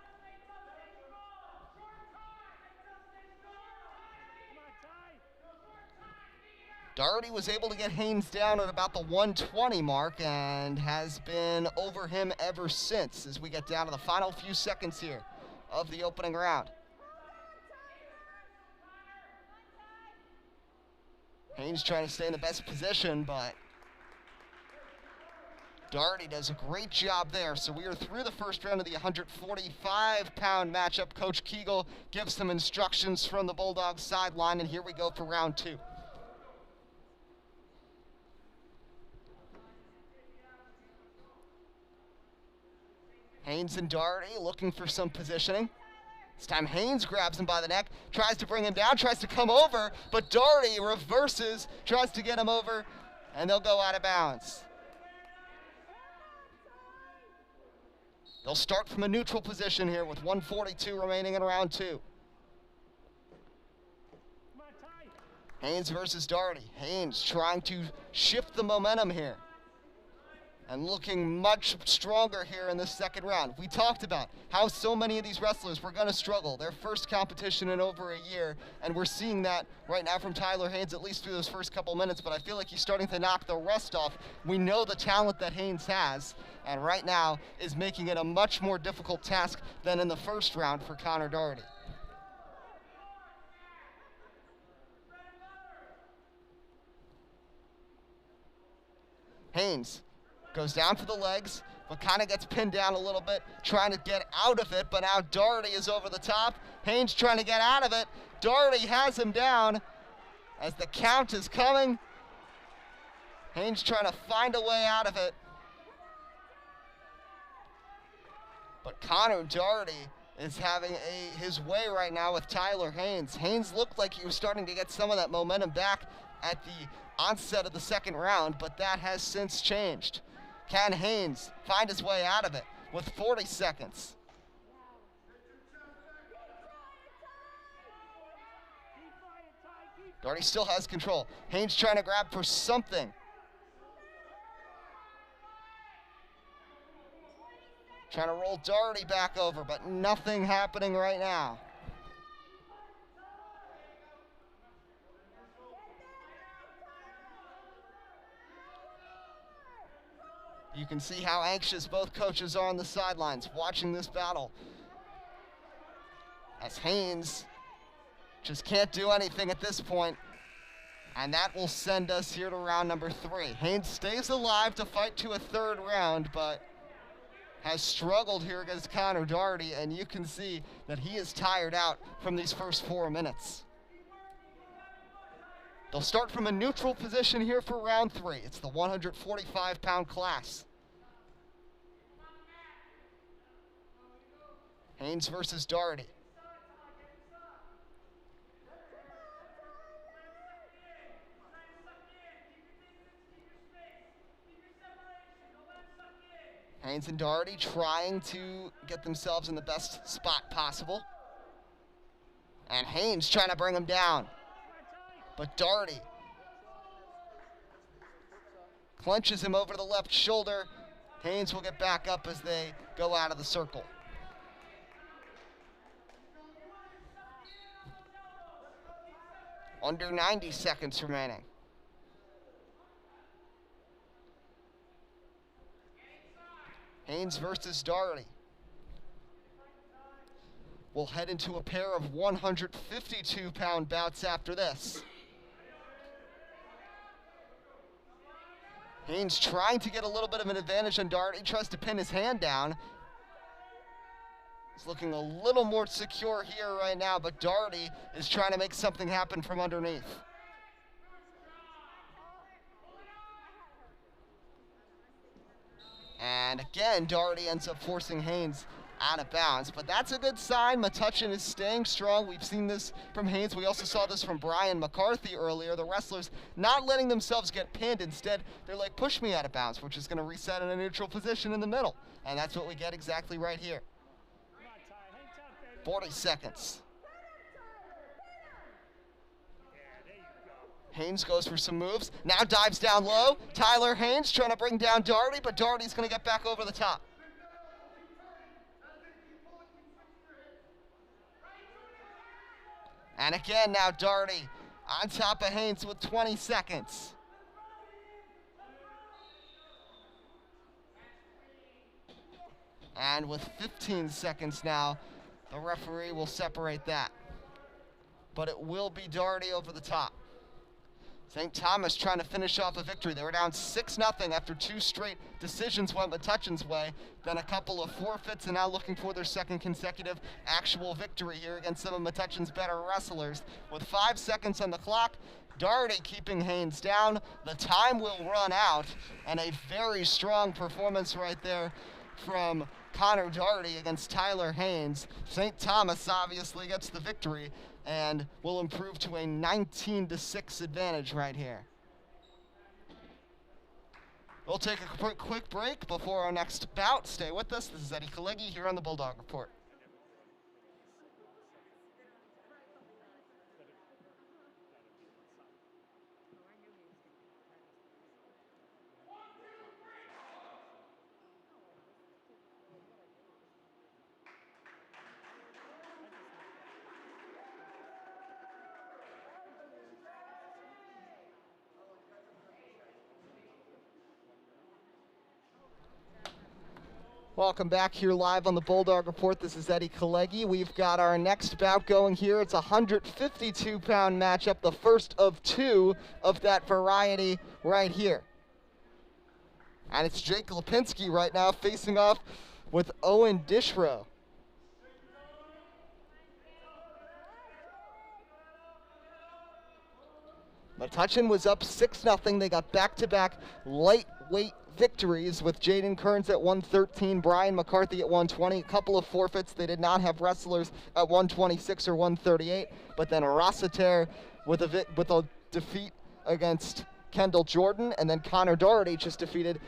Doherty was able to get Haynes down at about the 120 mark and has been over him ever since as we get down to the final few seconds here of the opening round. Haynes trying to stay in the best position, but Doherty does a great job there. So we are through the first round of the 145-pound matchup. Coach Kegel gives some instructions from the Bulldogs sideline, and here we go for round two. Haynes and Doherty looking for some positioning. This time Haynes grabs him by the neck, tries to bring him down, tries to come over, but Doherty reverses, tries to get him over, and they'll go out of bounds. They'll start from a neutral position here with 1:42 remaining in round two. Haynes versus Doherty. Haynes trying to shift the momentum here and looking much stronger here in this second round. We talked about how so many of these wrestlers were going to struggle. Their first competition in over a year, and we're seeing that right now from Tyler Haynes, at least through those first couple minutes, but I feel like he's starting to knock the rust off. We know the talent that Haynes has, and right now is making it a much more difficult task than in the first round for Connor Doherty. Haynes goes down for the legs, but kind of gets pinned down a little bit, trying to get out of it, but now Doherty is over the top. Haynes trying to get out of it. Doherty has him down as the count is coming. Haynes trying to find a way out of it. But Connor Doherty is having his way right now with Tyler Haynes. Haynes looked like he was starting to get some of that momentum back at the onset of the second round, but that has since changed. Can Haynes find his way out of it with 40 seconds? Doherty still has control. Haynes trying to grab for something. Trying to roll Doherty back over, but nothing happening right now. You can see how anxious both coaches are on the sidelines watching this battle, as Haynes just can't do anything at this point, and that will send us here to round number three. Haynes stays alive to fight to a third round, but has struggled here against Connor Doherty, and you can see that he is tired out from these first 4 minutes. They'll start from a neutral position here for round three. It's the 145-pound class. Haynes versus Doherty. Haynes and Doherty trying to get themselves in the best spot possible. And Haynes trying to bring him down. But Doherty clenches him over the left shoulder. Haynes will get back up as they go out of the circle. Under 90 seconds remaining. Haynes versus Doherty. We'll head into a pair of 152-pound bouts after this. Haynes trying to get a little bit of an advantage on Doherty, tries to pin his hand down. He's looking a little more secure here right now, but Doherty is trying to make something happen from underneath. And again, Doherty ends up forcing Haynes out of bounds, but that's a good sign. Metuchen is staying strong. We've seen this from Haynes. We also saw this from Brian McCarthy earlier. The wrestlers not letting themselves get pinned. Instead, they're like, push me out of bounds, which is going to reset in a neutral position in the middle. And that's what we get exactly right here. 40 seconds. Haynes goes for some moves. Now dives down low. Tyler Haynes trying to bring down Doherty, but Doherty's going to get back over the top. And again, now Doherty on top of Haynes with 20 seconds. And with 15 seconds now, the referee will separate that. But it will be Doherty over the top. St. Thomas trying to finish off a victory. They were down 6-0 after 2 straight decisions went Metuchen's way, then a couple of forfeits, and now looking for their second consecutive actual victory here against some of Metuchen's better wrestlers. With 5 seconds on the clock, Doherty keeping Haynes down. The time will run out, and a very strong performance right there from Connor Doherty against Tyler Haynes. St. Thomas obviously gets the victory and will improve to a 19-6 advantage right here. We'll take a quick break before our next bout. Stay with us. This is Eddie Kalegi here on the Bulldog Report. Welcome back here live on the Bulldog Report. This is Eddie Kalegi. We've got our next bout going here. It's a 152-pound matchup, the first of 2 of that variety right here. And it's Jake Lipinski right now facing off with Owen Dishrow. Metuchen was up 6-0. They got back-to-back lightweight victories with Jaden Kearns at 113, Brian McCarthy at 120, a couple of forfeits. They did not have wrestlers at 126 or 138, but then Rossiter with a defeat against Kendall Jordan, and then Connor Doherty just defeated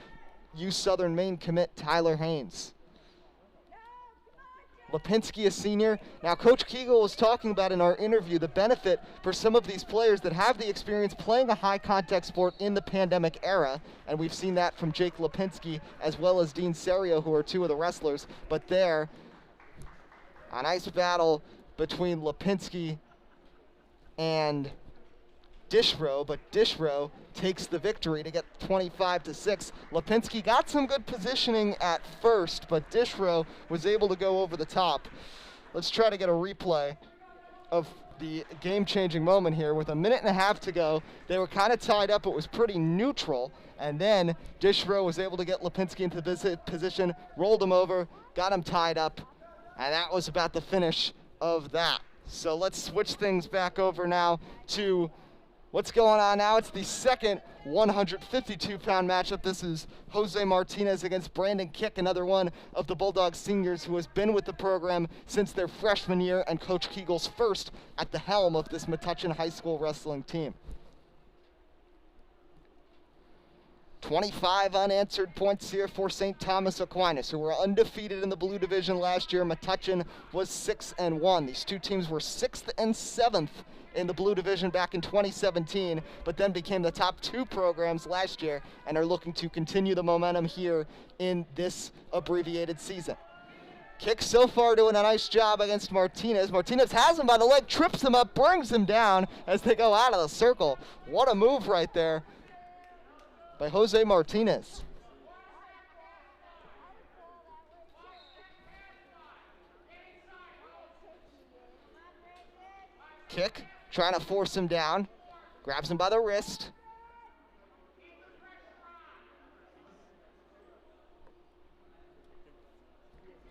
U Southern Maine commit Tyler Haynes. Lipinski, a senior. Now, Coach Kegel was talking about in our interview the benefit for some of these players that have the experience playing a high-contact sport in the pandemic era, and we've seen that from Jake Lipinski as well as Dean Serio, who are 2 of the wrestlers. But there, a nice battle between Lipinski and Dishrow, but Dishrow takes the victory to get 25-6. Lipinski got some good positioning at first, but Dishrow was able to go over the top. Let's try to get a replay of the game-changing moment here. With 1.5 minutes to go, they were kind of tied up. It was pretty neutral, and then Dishrow was able to get Lipinski into position, rolled him over, got him tied up, and that was about the finish of that. So let's switch things back over now to what's going on now. It's the second 152-pound matchup. This is Jose Martinez against Brandon Kick, another one of the Bulldogs seniors who has been with the program since their freshman year and Coach Kegel's first at the helm of this Metuchen High School wrestling team. 25 unanswered points here for St. Thomas Aquinas, who were undefeated in the blue division last year. Metuchen was 6-1. These 2 teams were 6th and 7th in the blue division back in 2017, but then became the top 2 programs last year and are looking to continue the momentum here in this abbreviated season. Kick so far doing a nice job against Martinez. Martinez has him by the leg, trips him up, brings him down as they go out of the circle. What a move right there by Jose Martinez. Kick, trying to force him down, grabs him by the wrist.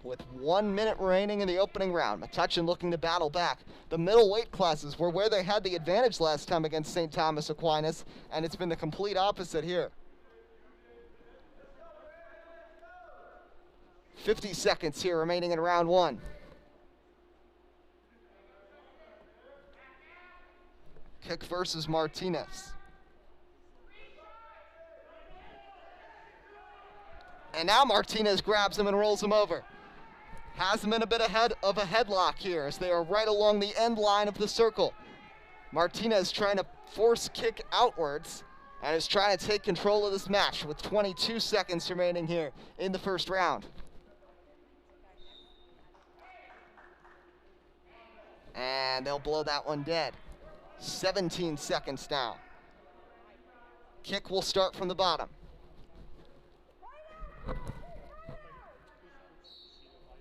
with 1 minute remaining in the opening round. Metuchen looking to battle back. The middle weight classes were where they had the advantage last time against St. Thomas Aquinas, and it's been the complete opposite here. 50 seconds here remaining in round one. Kick versus Martinez. And now Martinez grabs him and rolls him over. Has him in a bit ahead of a headlock here as they are right along the end line of the circle. Martinez trying to force kick outwards and is trying to take control of this match with 22 seconds remaining here in the first round. And they'll blow that one dead. 17 seconds now. Kick will start from the bottom.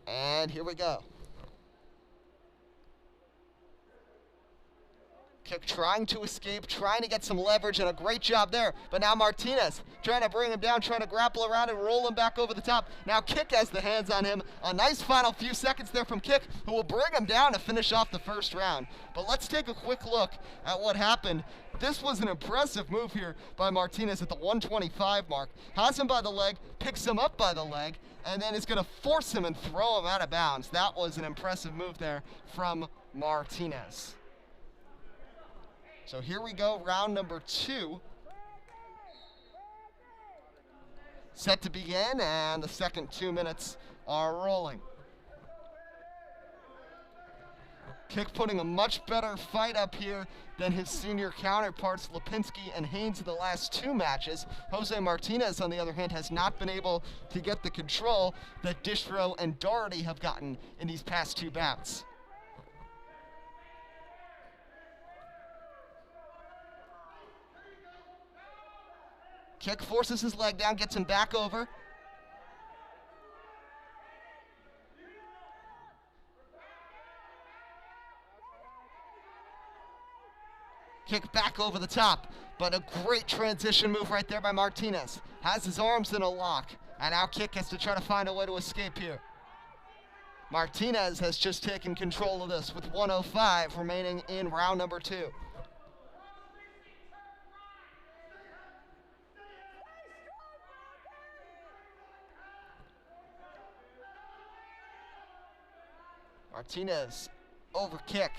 And here we go. Kick trying to escape, trying to get some leverage, and a great job there. But now Martinez trying to bring him down, trying to grapple around and roll him back over the top. Now Kick has the hands on him. A nice final few seconds there from Kick, who will bring him down to finish off the first round. But let's take a quick look at what happened. This was an impressive move here by Martinez at the 125 mark. Has him by the leg, picks him up by the leg, and then is going to force him and throw him out of bounds. That was an impressive move there from Martinez. So here we go, round number 2. Set to begin, and the second 2 minutes are rolling. Kick putting a much better fight up here than his senior counterparts Lipinski and Haynes in the last 2 matches. Jose Martinez, on the other hand, has not been able to get the control that Distro and Doherty have gotten in these past 2 bouts. Kick forces his leg down, gets him back over. Kick back over the top, but a great transition move right there by Martinez. Has his arms in a lock, and now Kick has to try to find a way to escape here. Martinez has just taken control of this with 1:05 remaining in round number 2. Martinez over Kick.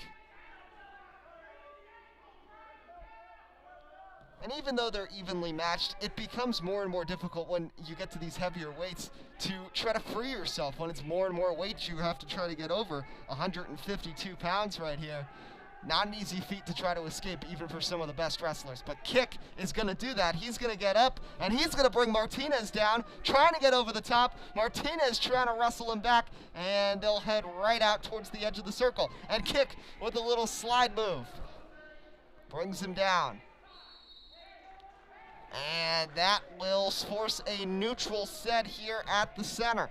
And even though they're evenly matched, it becomes more and more difficult when you get to these heavier weights to try to free yourself. When it's more and more weight, you have to try to get over 152 pounds right here. Not an easy feat to try to escape, even for some of the best wrestlers. But Kick is going to do that. He's going to get up, and he's going to bring Martinez down, trying to get over the top. Martinez trying to wrestle him back, and they'll head right out towards the edge of the circle. And Kick with a little slide move brings him down. And that will force a neutral set here at the center.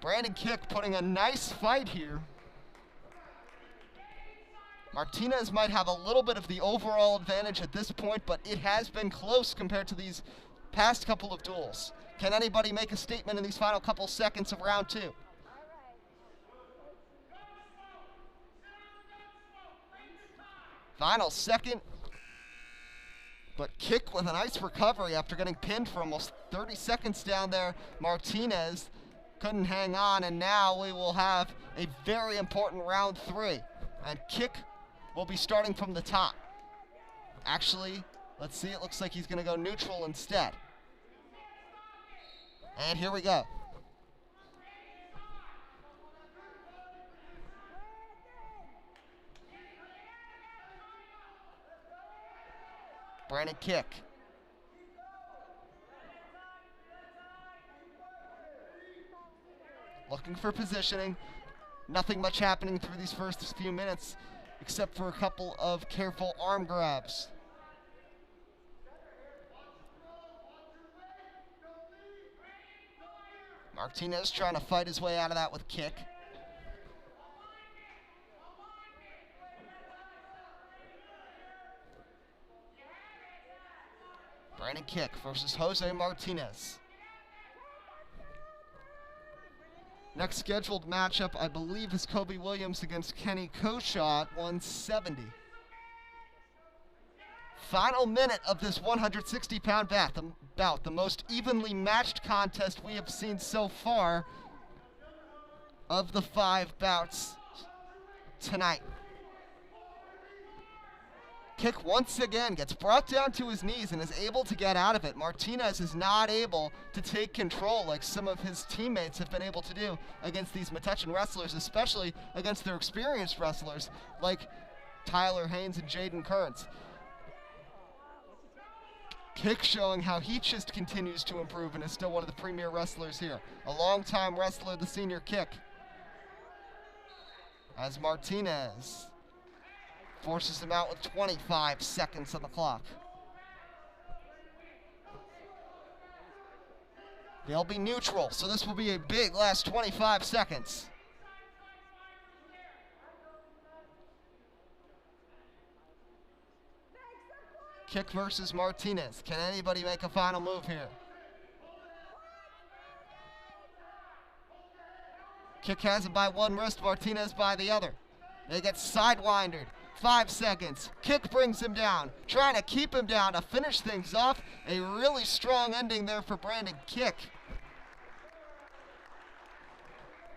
Brandon Kick putting a nice fight here. Martinez might have a little bit of the overall advantage at this point, but it has been close compared to these past couple of duels. Can anybody make a statement in these final couple seconds of round 2? Final second. But Kick with a nice recovery after getting pinned for almost 30 seconds down there. Martinez couldn't hang on, and now we will have a very important round 3. And Kick will be starting from the top. Actually, let's see, it looks like he's going to go neutral instead. And here we go. Brandon Kick. Looking for positioning. Nothing much happening through these first few minutes, except for a couple of careful arm grabs. Martinez trying to fight his way out of that with Kick. Brandon Kick versus Jose Martinez. Next scheduled matchup, I believe, is Kobe Williams against Kenny Koshaw at 170. Final minute of this 160-pound bout, the most evenly matched contest we have seen so far of the 5 bouts tonight. Kick once again gets brought down to his knees and is able to get out of it. Martinez is not able to take control like some of his teammates have been able to do against these Metuchen wrestlers, especially against their experienced wrestlers like Tyler Haynes and Jaden Kearns. Kick showing how he just continues to improve and is still one of the premier wrestlers here. A longtime wrestler, the senior Kick. As Martinez forces him out with 25 seconds on the clock. They'll be neutral, so this will be a big last 25 seconds. Kick versus Martinez. Can anybody make a final move here? Kick has it by one wrist, Martinez by the other. They get sidewindered. 5 seconds. Kick brings him down. Trying to keep him down to finish things off. A really strong ending there for Brandon Kick.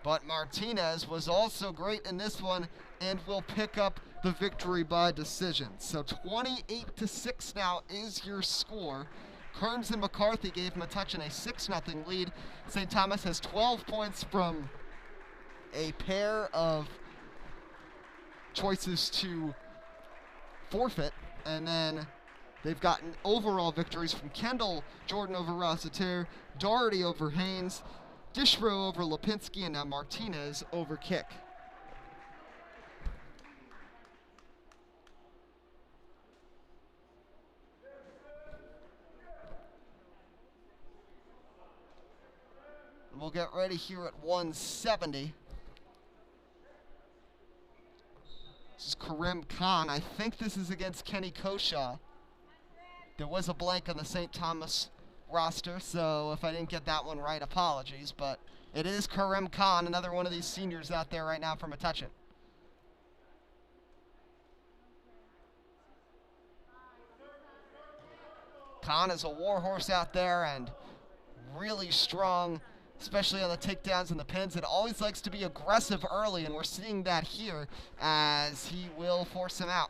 But Martinez was also great in this one and will pick up the victory by decision. So 28-6 now is your score. Kearns and McCarthy gave Metuchen a 6-0 lead. St. Thomas has 12 points from a pair of choices to forfeit, and then they've gotten overall victories from Kendall Jordan over Rossiter, Doherty over Haynes, Dishbro over Lipinski, and now Martinez over Kick. We'll get ready here at 170. This is Karim Khan. I think this is against Kenny Koshaw. There was a blank on the St. Thomas roster, so if I didn't get that one right, apologies. But it is Karim Khan, another one of these seniors out there right now from Metuchen. Khan is a warhorse out there and really strong, especially on the takedowns and the pins. It always likes to be aggressive early, and we're seeing that here as he will force him out.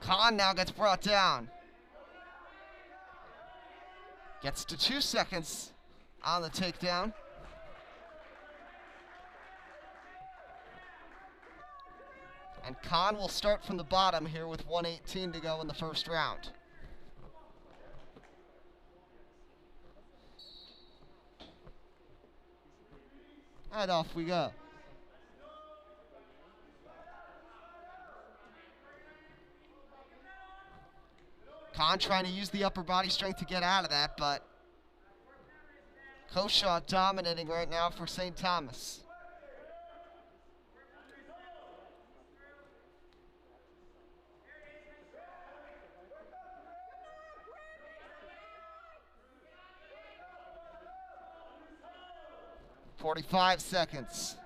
Khan now gets brought down. Gets to 2 seconds on the takedown. And Khan will start from the bottom here with 1:18 to go in the first round. And off we go. Khan trying to use the upper body strength to get out of that, but Koshaw dominating right now for St. Thomas. "45 seconds.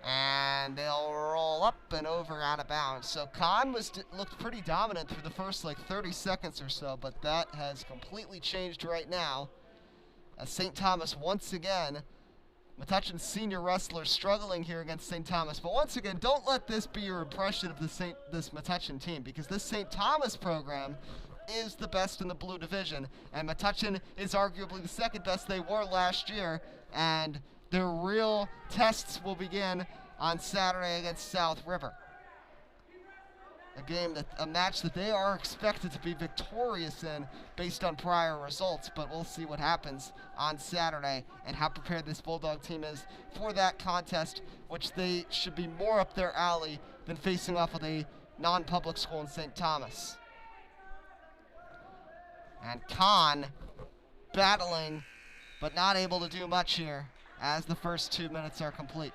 And they'll roll up and over out of bounds. So Khan looked pretty dominant through the first 30 seconds or so, but that has completely changed right now. As St. Thomas once again, Metuchen's senior wrestlers struggling here against St. Thomas. But once again, don't let this be your impression of this Metuchen team, because this St. Thomas program is the best in the blue division, and Metuchen is arguably the second best they were last year, and their real tests will begin on Saturday against South River. A match that they are expected to be victorious in based on prior results, but we'll see what happens on Saturday and how prepared this Bulldog team is for that contest, which they should be more up their alley than facing off with a non-public school in St. Thomas. And Khan battling, but not able to do much here. as the first 2 minutes are complete.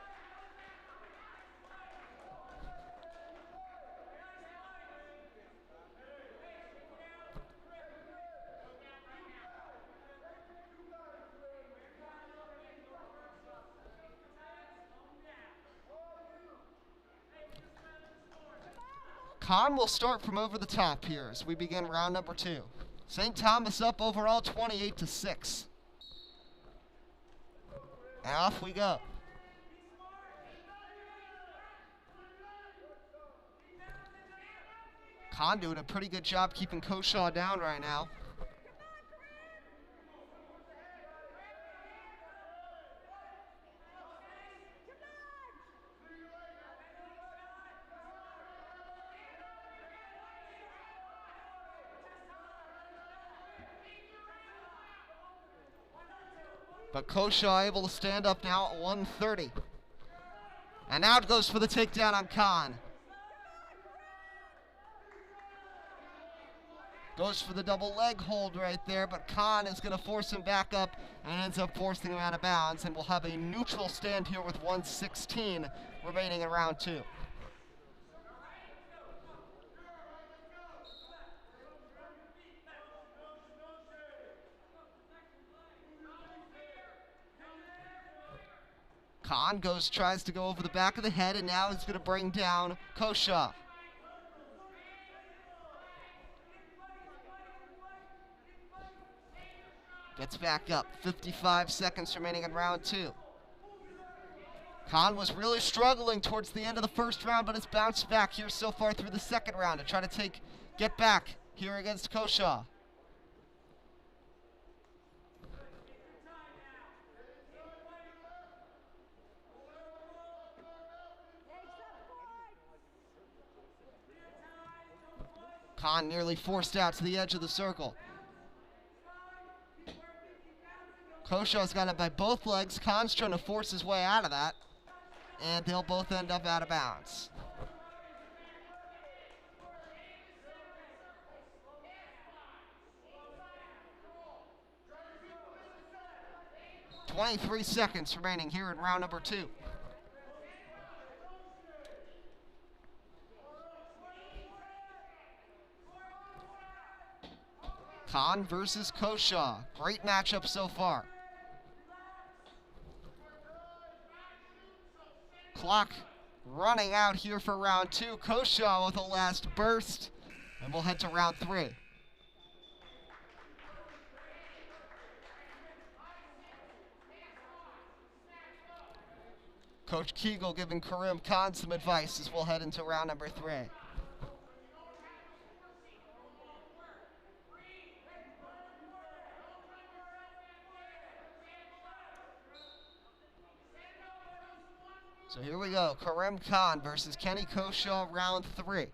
Con will start from over the top here as we begin round number 2. St. Thomas up overall 28-6. And off we go. Con doing a pretty good job keeping Koshaw down right now. But Koshaw able to stand up now at 130. And now it goes for the takedown on Khan. Goes for the double leg hold right there, but Khan is going to force him back up and ends up forcing him out of bounds. And we'll have a neutral stand here with 1:16 remaining in round 2. Khan tries to go over the back of the head, and now he's going to bring down Koshaw. Gets back up. 55 seconds remaining in round 2. Khan was really struggling towards the end of the first round, but has bounced back here so far through the second round to try to get back here against Koshaw. Khan nearly forced out to the edge of the circle. Koshaw's got it by both legs. Khan's trying to force his way out of that. And they'll both end up out of bounds. "23 seconds remaining here in round number 2. Khan versus Koshaw. Great matchup so far. Clock running out here for round 2. Koshaw with a last burst. And we'll head to round 3. Coach Kegel giving Karim Khan some advice as we'll head into round number 3. So here we go, Karim Khan versus Kenny Koshaw, round 3.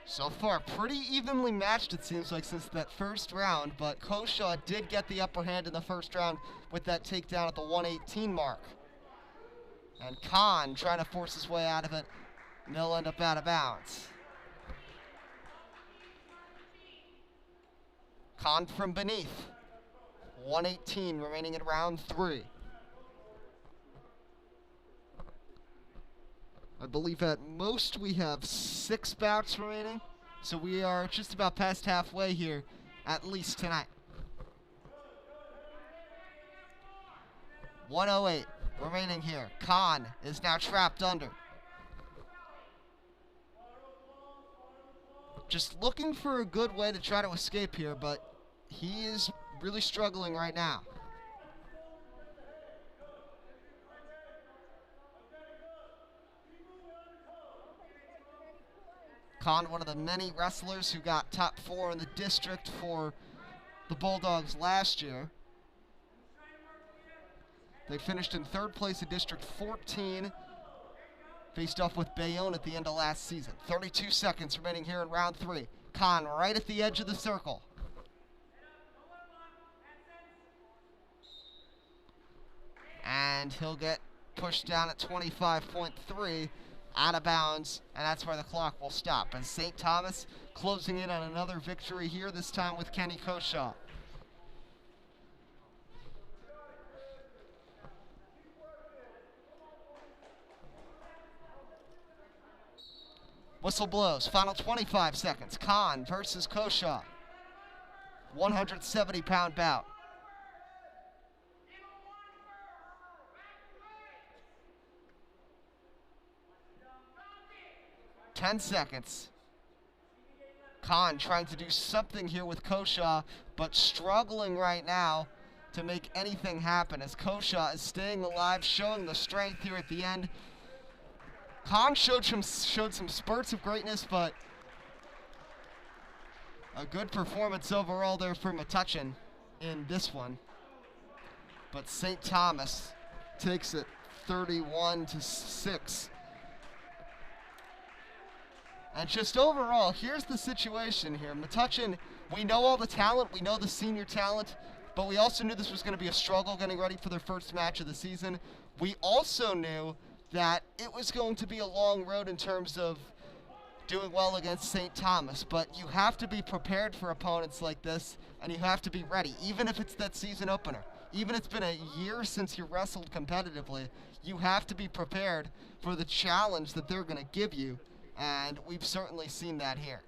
So far, pretty evenly matched, it seems like, since that first round, but Koshaw did get the upper hand in the first round with that takedown at the 118 mark. And Khan trying to force his way out of it, and they'll end up out of bounds. Khan from beneath. 118 remaining in round 3. I believe at most we have 6 bouts remaining, so we are just about past halfway here, at least tonight. 108 remaining here. Khan is now trapped under. Just looking for a good way to try to escape here, but he is really struggling right now. Khan, one of the many wrestlers who got top 4 in the district for the Bulldogs last year. They finished in 3rd place in District 14 Faced off with Bayonne at the end of last season. 32 seconds remaining here in round 3. Khan right at the edge of the circle. And he'll get pushed down at 25.3, out of bounds, and that's where the clock will stop. And St. Thomas closing in on another victory here, this time with Kenny Koshaw. Whistle blows. Final 25 seconds. Khan versus Koshaw. 170-pound bout. Ten seconds. Khan trying to do something here with Koshaw, but struggling right now to make anything happen as Koshaw is staying alive, showing the strength here at the end. Khan showed some spurts of greatness, but a good performance overall there for Metuchen in this one. But St. Thomas takes it 31-6. And just overall, here's the situation here. Metuchen, we know all the talent, we know the senior talent, but we also knew this was going to be a struggle getting ready for their first match of the season. We also knew that it was going to be a long road in terms of doing well against St. Thomas, but you have to be prepared for opponents like this, and you have to be ready, even if it's that season opener. Even if it's been a year since you wrestled competitively, you have to be prepared for the challenge that they're going to give you, and we've certainly seen that here.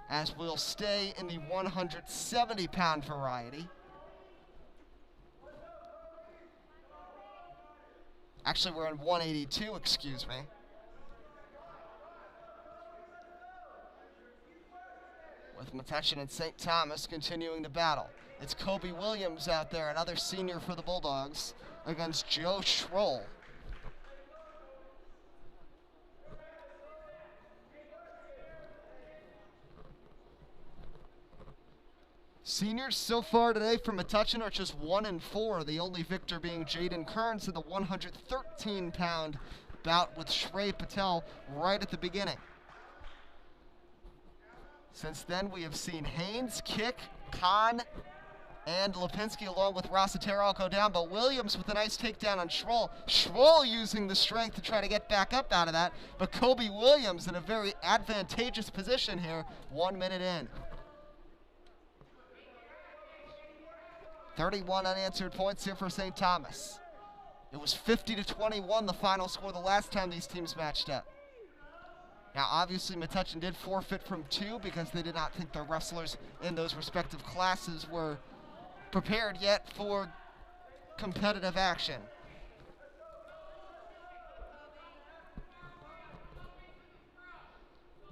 As we'll stay in the 170-pound variety. Actually, we're in 182, excuse me. With Metuchen and St. Thomas continuing to battle. It's Kobe Williams out there, another senior for the Bulldogs, against Joe Schroll. Seniors so far today for Metuchen are just 1-4, the only victor being Jaden Kearns in the 113-pound bout with Shrey Patel right at the beginning. Since then, we have seen Haynes, Kick, Khan, and Lipinski along with Rossitero go down, but Williams with a nice takedown on Schroll. Schroll using the strength to try to get back up out of that, but Kobe Williams in a very advantageous position here, 1 minute in. 31 unanswered points here for St. Thomas. It was 50-21 the final score the last time these teams matched up. Now obviously Metuchen did forfeit from 2 because they did not think their wrestlers in those respective classes were prepared yet for competitive action.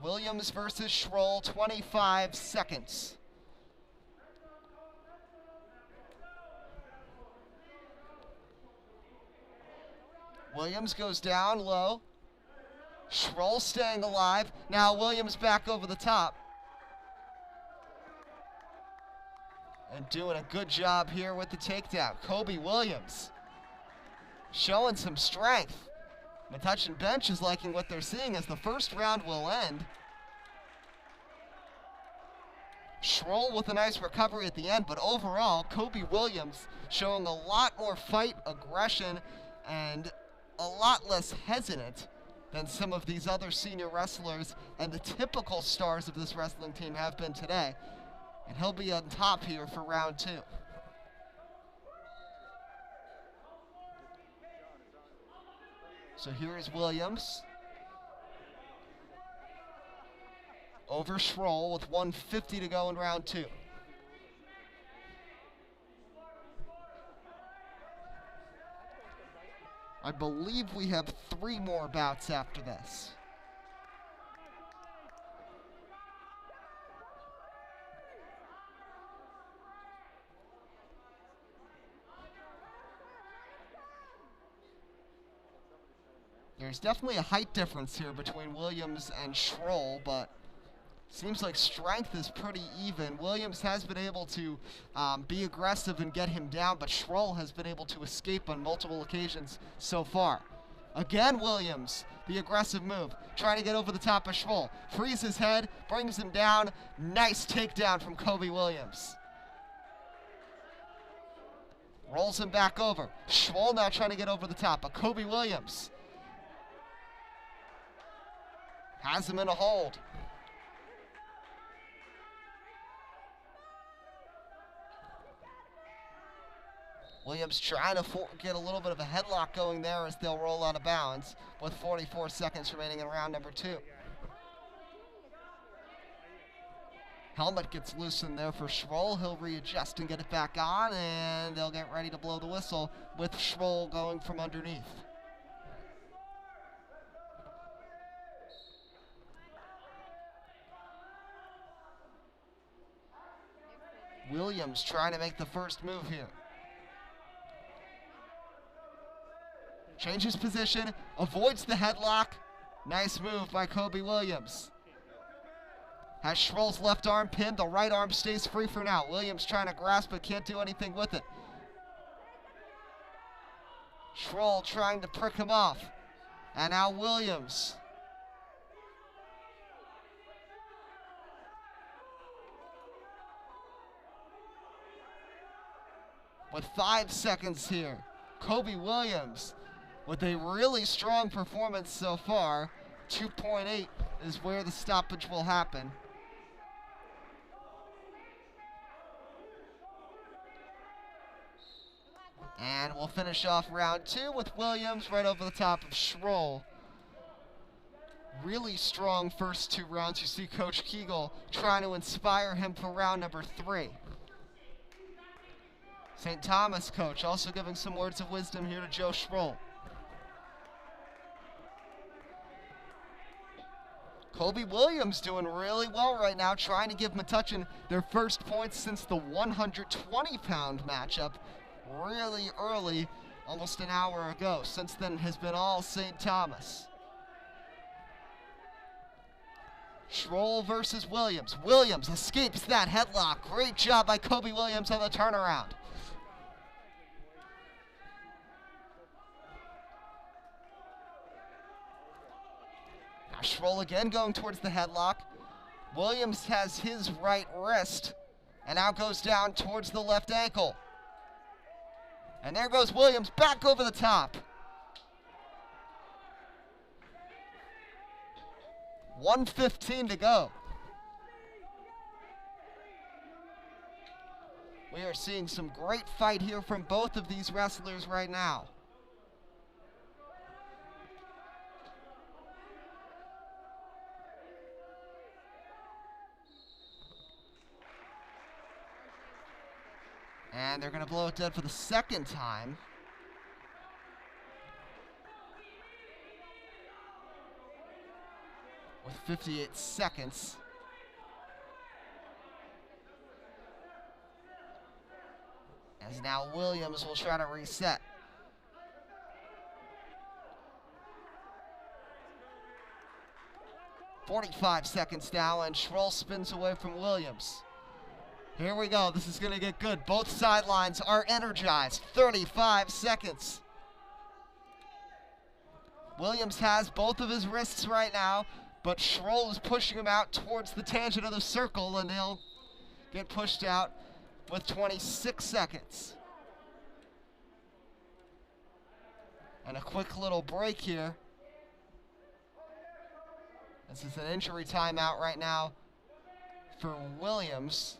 Williams versus Schroll, 25 seconds. Williams goes down low. Schroll staying alive. Now Williams back over the top. And doing a good job here with the takedown. Kobe Williams showing some strength. Metuchen bench is liking what they're seeing as the first round will end. Schroll with a nice recovery at the end, but overall, Kobe Williams showing a lot more fight, aggression, and a lot less hesitant than some of these other senior wrestlers and the typical stars of this wrestling team have been today. And he'll be on top here for round 2. So here is Williams. Over Schroll with 150 to go in round 2. I believe we have 3 more bouts after this. There's definitely a height difference here between Williams and Schroll, but Seems like strength is pretty even. Williams has been able to be aggressive and get him down, but Schroll has been able to escape on multiple occasions so far. Again, Williams, the aggressive move, trying to get over the top of Schroll. Frees his head, brings him down. Nice takedown from Kobe Williams. Rolls him back over. Schroll now trying to get over the top, but Kobe Williams has him in a hold. Williams trying to get a little bit of a headlock going there as they'll roll out of bounds with 44 seconds remaining in round number 2. Helmet gets loosened there for Schroll. He'll readjust and get it back on, and they'll get ready to blow the whistle with Schroll going from underneath. Williams trying to make the first move here. Changes position, avoids the headlock. Nice move by Kobe Williams. Has Schroll's left arm pinned, the right arm stays free for now. Williams trying to grasp but can't do anything with it. Schroll trying to prick him off. And now Williams. With 5 seconds here, Kobe Williams with a really strong performance so far. 2.8 is where the stoppage will happen. And we'll finish off round 2 with Williams right over the top of Schroll. Really strong first 2 rounds. You see Coach Kegel trying to inspire him for round number 3. St. Thomas coach also giving some words of wisdom here to Joe Schroll. Kobe Williams doing really well right now, trying to give Metuchen their first points since the 120-pound matchup really early, almost an hour ago. Since then, it has been all St. Thomas. Schroll versus Williams. Williams escapes that headlock. Great job by Kobe Williams on the turnaround. Now Schroll again going towards the headlock. Williams has his right wrist and now goes down towards the left ankle. And there goes Williams back over the top. 1:15 to go. We are seeing some great fight here from both of these wrestlers right now. And they're going to blow it dead for the second time. With 58 seconds. As now Williams will try to reset. .45 seconds now, and Schroll spins away from Williams. Here we go. This is going to get good. Both sidelines are energized. 35 seconds. Williams has both of his wrists right now, but Schroll is pushing him out towards the tangent of the circle, and he'll get pushed out with 26 seconds. And a quick little break here. This is an injury timeout right now for Williams.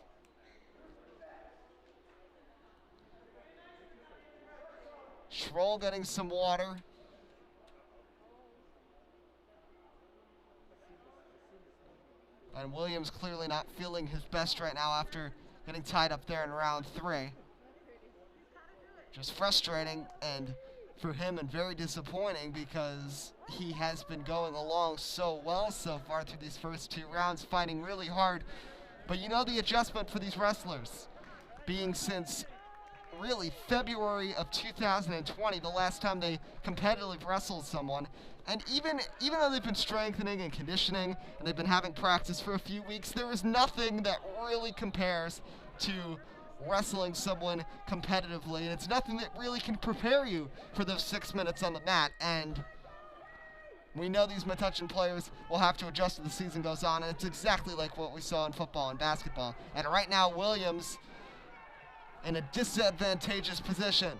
Schroll getting some water. And Williams clearly not feeling his best right now after getting tied up there in round 3. Just frustrating and for him and very disappointing because he has been going along so well so far through these first 2 rounds, fighting really hard. But you know the adjustment for these wrestlers, being since really February of 2020, the last time they competitively wrestled someone. And even though they've been strengthening and conditioning and they've been having practice for a few weeks, there is nothing that really compares to wrestling someone competitively. And it's nothing that really can prepare you for those 6 minutes on the mat. And we know these Metuchen players will have to adjust as the season goes on, and it's exactly like what we saw in football and basketball. And right now, Williams in a disadvantageous position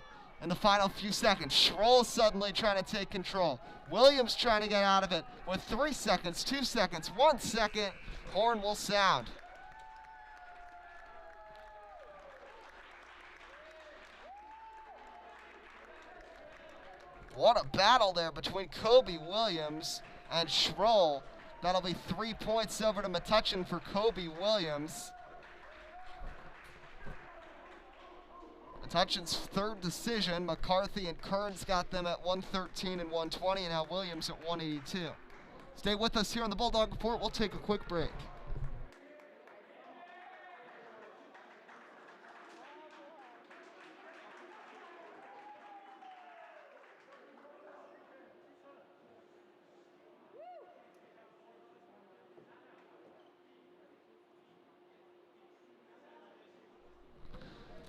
in the final few seconds. Schroll suddenly trying to take control. Williams trying to get out of it with 3 seconds, 2 seconds, 1 second. Horn will sound. What a battle there between Kobe Williams and Schroll. That'll be 3 points over to Metuchen for Kobe Williams. Metuchen's third decision. McCarthy and Kearns got them at 113 and 120, and now Williams at 182. Stay with us here on the Bulldog Report. We'll take a quick break.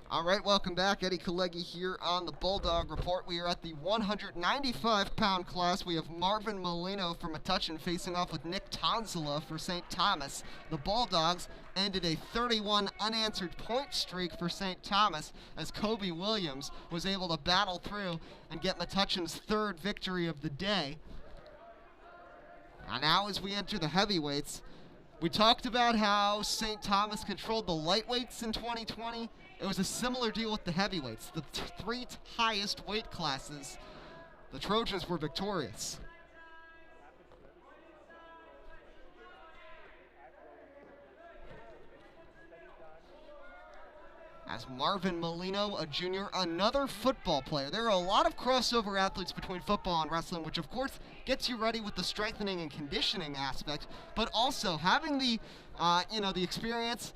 All right, welcome back. Eddie Kalegi here on the Bulldog Report. We are at the 195-pound class. We have Marvin Molino from Metuchen facing off with Nick Tonzila for St. Thomas. The Bulldogs ended a 31 unanswered point streak for St. Thomas as Kobe Williams was able to battle through and get Metuchen's third victory of the day. And now as we enter the heavyweights, we talked about how St. Thomas controlled the lightweights in 2020. It was a similar deal with the heavyweights. The three highest weight classes, the Trojans were victorious. As Marvin Molino, a junior, another football player. There are a lot of crossover athletes between football and wrestling, which of course gets you ready with the strengthening and conditioning aspect, but also having the experience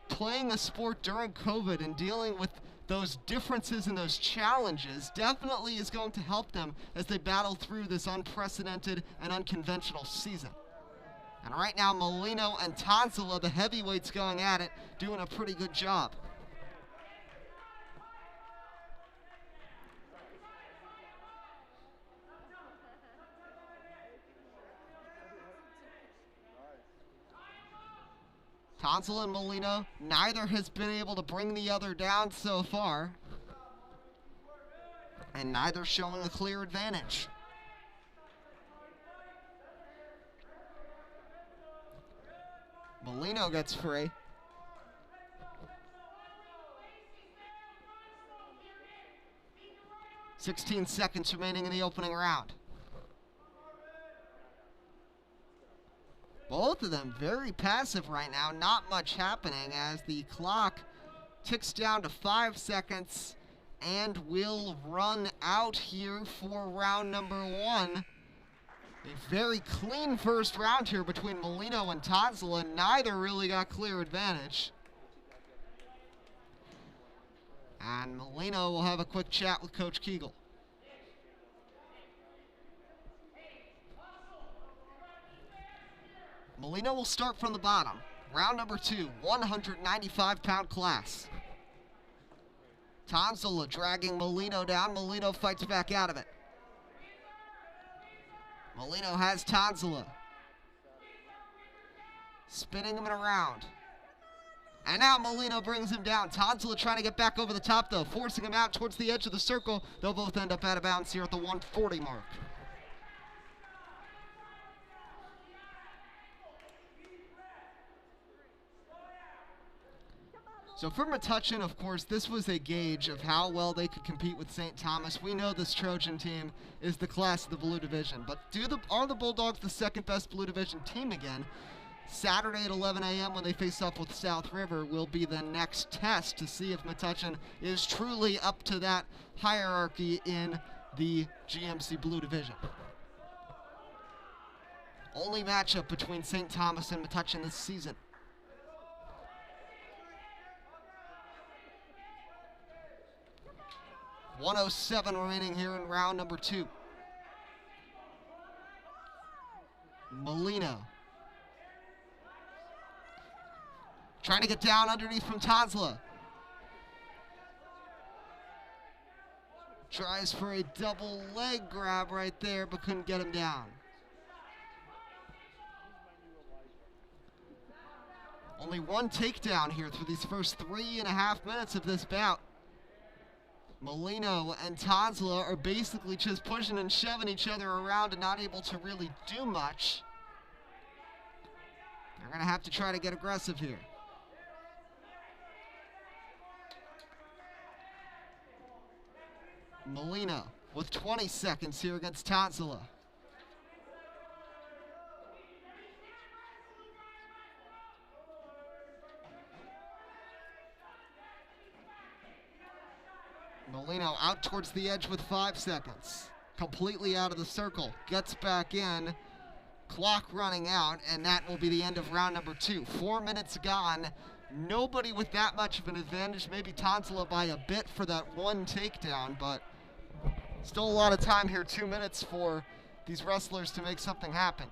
playing a sport during COVID and dealing with those differences and those challenges definitely is going to help them as they battle through this unprecedented and unconventional season. And right now, Molino and Tonzila, the heavyweights going at it, doing a pretty good job. Tonzila and Molino, neither has been able to bring the other down so far. And neither showing a clear advantage. Molino gets free. "16 seconds remaining in the opening round. Both of them very passive right now, not much happening as the clock ticks down to 5 seconds and will run out here for round number 1. A very clean first round here between Molino and Tonzila. Neither really got clear advantage. And Molino will have a quick chat with Coach Kegel. Molino will start from the bottom. Round number 2, 195-pound class. Tonzila dragging Molino down. Molino fights back out of it. Molino has Tonzila. Spinning him around. And now Molino brings him down. Tonzila trying to get back over the top though, forcing him out towards the edge of the circle. They'll both end up out of bounds here at the 140 mark. So for Metuchen, of course, this was a gauge of how well they could compete with St. Thomas. We know this Trojan team is the class of the Blue Division, but are the Bulldogs the second best Blue Division team again? Saturday at 11 a.m. when they face up with South River will be the next test to see if Metuchen is truly up to that hierarchy in the GMC Blue Division. Only matchup between St. Thomas and Metuchen this season. 1:07 remaining here in round number 2. Molino. Trying to get down underneath from Tanzla. Tries for a double leg grab right there, but couldn't get him down. Only one takedown here through these first 3.5 minutes of this bout. Molino and Tanzla are basically just pushing and shoving each other around and not able to really do much. They're going to have to try to get aggressive here. Molino with 20 seconds here against Tanzla. Molino out towards the edge with 5 seconds. Completely out of the circle. Gets back in. Clock running out, and that will be the end of round number 2. 4 minutes gone. Nobody with that much of an advantage. Maybe Tanzla by a bit for that one takedown, but still a lot of time here. 2 minutes for these wrestlers to make something happen.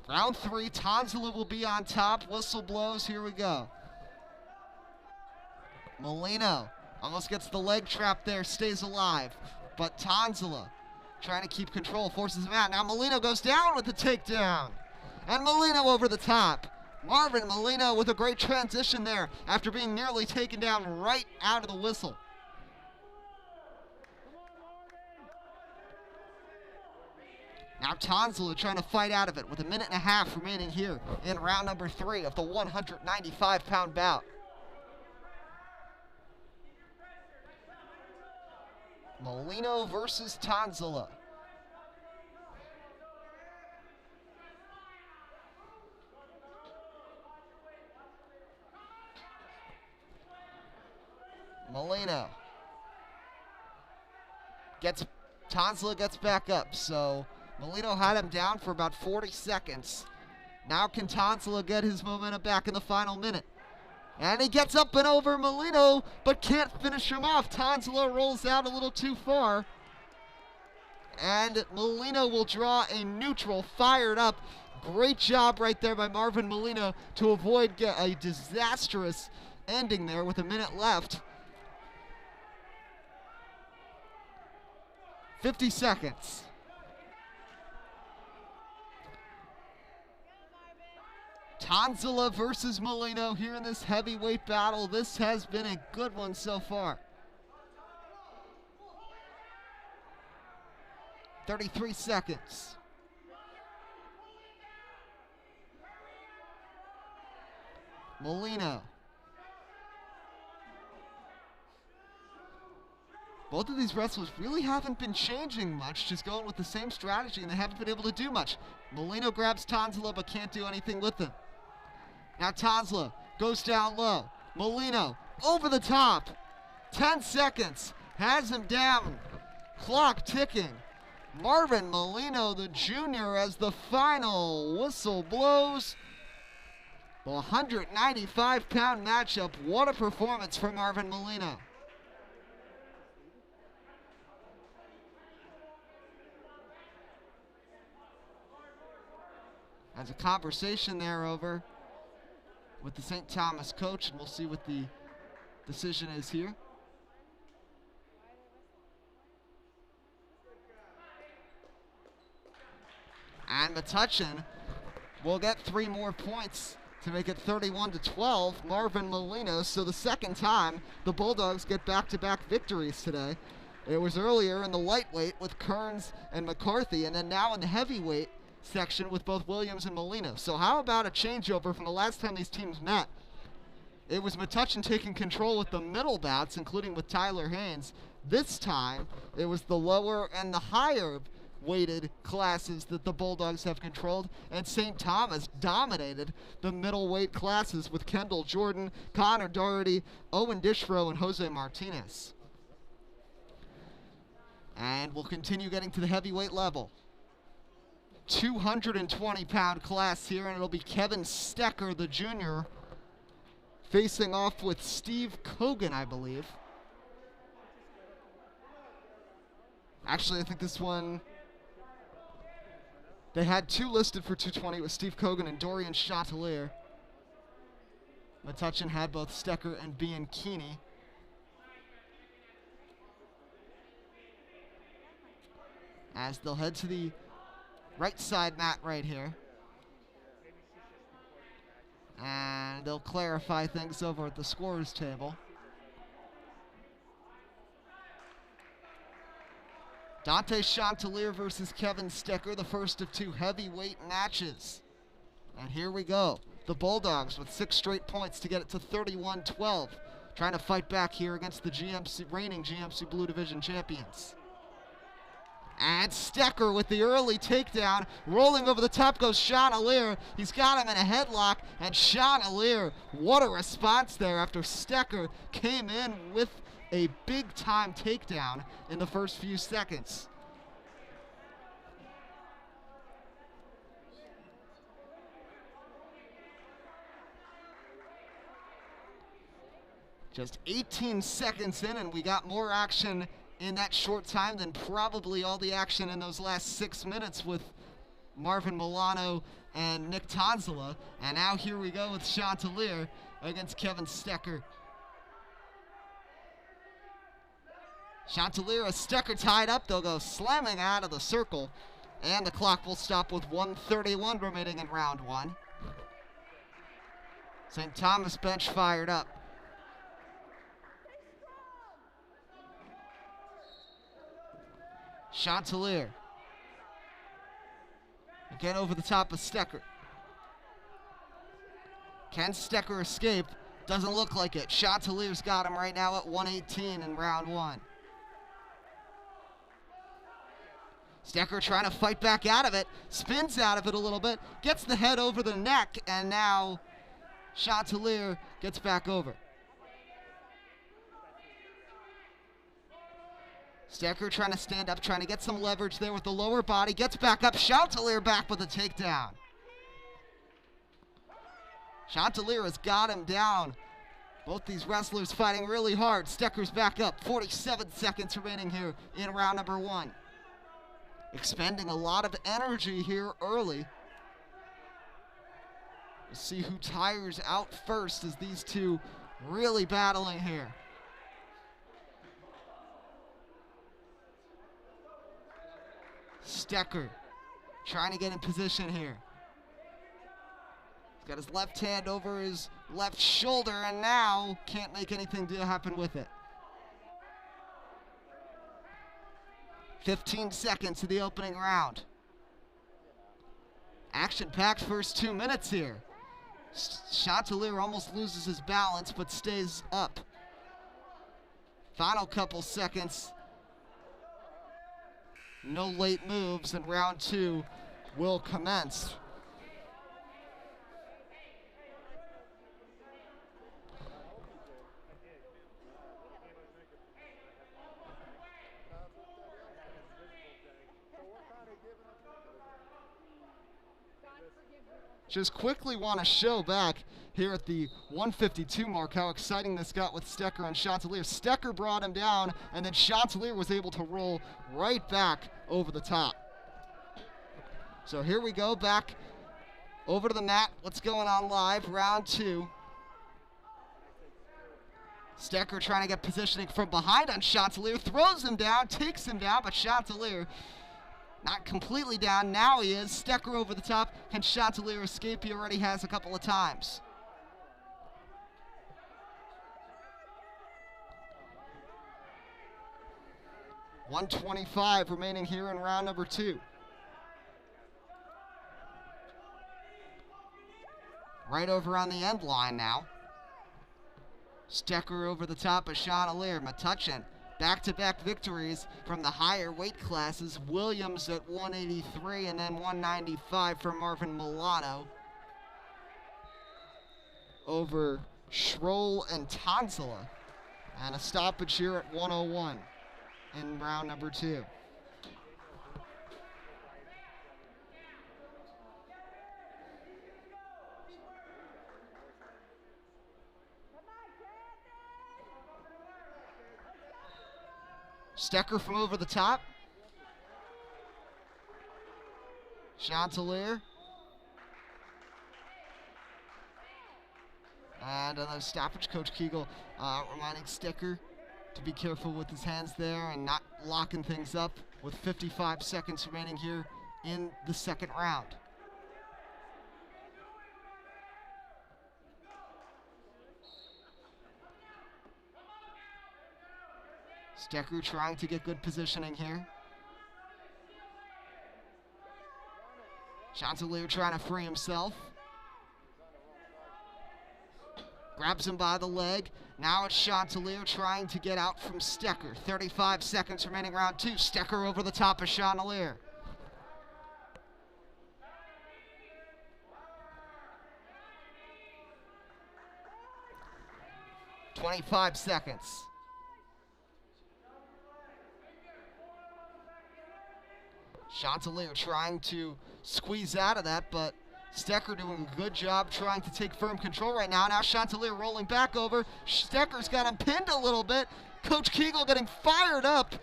Round 3, Tanzla will be on top. Whistle blows. Here we go. Molino almost gets the leg trap there, stays alive. But Tanzla trying to keep control, forces him out. Now Molino goes down with the takedown. And Molino over the top. Marvin Molino with a great transition there after being nearly taken down right out of the whistle. Now Tanzla trying to fight out of it with 1.5 minutes remaining here in round number 3 of the 195-pound bout. Molino versus Tanzla. Molino Tanzla gets back up, so Molino had him down for about 40 seconds. Now can Tanzla get his momentum back in the final minute? And he gets up and over Molino, but can't finish him off. Tanzla rolls out a little too far. And Molino will draw a neutral, fired up. Great job right there by Marvin Molino to avoid a disastrous ending there with 1 minute left. 50 seconds. Tanzla versus Molino here in this heavyweight battle. This has been a good one so far. 33 seconds. Molino. Both of these wrestlers really haven't been changing much, just going with the same strategy, and they haven't been able to do much. Molino grabs Tanzla, but can't do anything with him. Now Tanzla goes down low. Molino over the top. 10 seconds. Has him down. Clock ticking. Marvin Molino, the junior, as the final whistle blows. The 195-pound matchup. What a performance from Marvin Molino. There's a conversation there over with the St. Thomas coach, and we'll see what the decision is here. And Metuchen will get 3 more points to make it 31-12. Marvin Molino. So the second time the Bulldogs get back-to-back victories today. It was earlier in the lightweight with Kearns and McCarthy, and then now in the heavyweight section with both Williams and Molino. So how about a changeover from the last time these teams met? It was Metuchen taking control with the middle bouts, including with Tyler Haynes. This time, it was the lower and the higher weighted classes that the Bulldogs have controlled, and St. Thomas dominated the middleweight classes with Kendall Jordan, Connor Doherty, Owen Dishro, and Jose Martinez. And we'll continue getting to the heavyweight level. 220-pound class here, and it'll be Kevin Stecker, the junior, facing off with Steve Kogan, I believe. Actually, I think this one, they had two listed for 220 with Steve Kogan and Dorian Chatelier. Metuchen had both Stecker and Bianchini. As they'll head to the right side mat right here. And they'll clarify things over at the scorers table. Dante Chatelier versus Kevin Stecker, the first of two heavyweight matches. And here we go. The Bulldogs with 6 straight points to get it to 31-12. Trying to fight back here against the reigning GMC Blue Division champions. And Stecker with the early takedown. Rolling over the top goes Chatelier. He's got him in a headlock. And Chatelier, what a response there after Stecker came in with a big-time takedown in the first few seconds. Just 18 seconds in, and we got more action in that short time than probably all the action in those last 6 minutes with Marvin Milano and Nick Tonzala. And now here we go with Chatelier against Kevin Stecker. Chatelier and Stecker tied up. They'll go slamming out of the circle. And the clock will stop with 1:31 remaining in round 1. St. Thomas bench fired up. Chatelier. Again over the top of Stecker. Can Stecker escape? Doesn't look like it. Chatelier's got him right now at 118 in round 1. Stecker trying to fight back out of it. Spins out of it a little bit. Gets the head over the neck. And now Chatelier gets back over. Stecker trying to stand up, trying to get some leverage there with the lower body. Gets back up. Chatelier back with a takedown. Chatelier has got him down. Both these wrestlers fighting really hard. Stecker's back up. 47 seconds remaining here in round number 1. Expending a lot of energy here early. We'll see who tires out first as these two really battling here. Stecker trying to get in position here. He's got his left hand over his left shoulder and now can't make anything to happen with it. 15 seconds to the opening round. Action-packed first 2 minutes here. Chatelier almost loses his balance but stays up. Final couple seconds. No late moves and round 2 will commence. Just quickly want to show back here at the 152 mark how exciting this got with Stecker and Chatelier. Stecker brought him down, and then Chatelier was able to roll right back over the top. So here we go, back over to the mat. What's going on live? Round 2. Stecker trying to get positioning from behind on Chatelier, throws him down, takes him down, but Chatelier not completely down. Now he is. Stecker over the top. Can Chatelier escape? He already has a couple of times. .125 remaining here in round number 2. Right over on the end line now. Stecker over the top of Chatelier. Metuchen. Back-to-back victories from the higher weight classes. Williams at 183 and then 195 for Marvin Milano over Schroll and Tonzala. And a stoppage here at 101 in round number 2. Stecker from over the top. Chanticleer. And another stoppage. Coach Kegel reminding Stecker to be careful with his hands there and not locking things up with 55 seconds remaining here in the second round. Stecker trying to get good positioning here. Chanticleer trying to free himself. Grabs him by the leg. Now it's Chanticleer trying to get out from Stecker. 35 seconds remaining round 2. Stecker over the top of Chanticleer. "25 seconds. Chanticleer trying to squeeze out of that, but Stecker doing a good job trying to take firm control right now. Now Chanticleer rolling back over. Stecker's got him pinned a little bit. Coach Kegel getting fired up.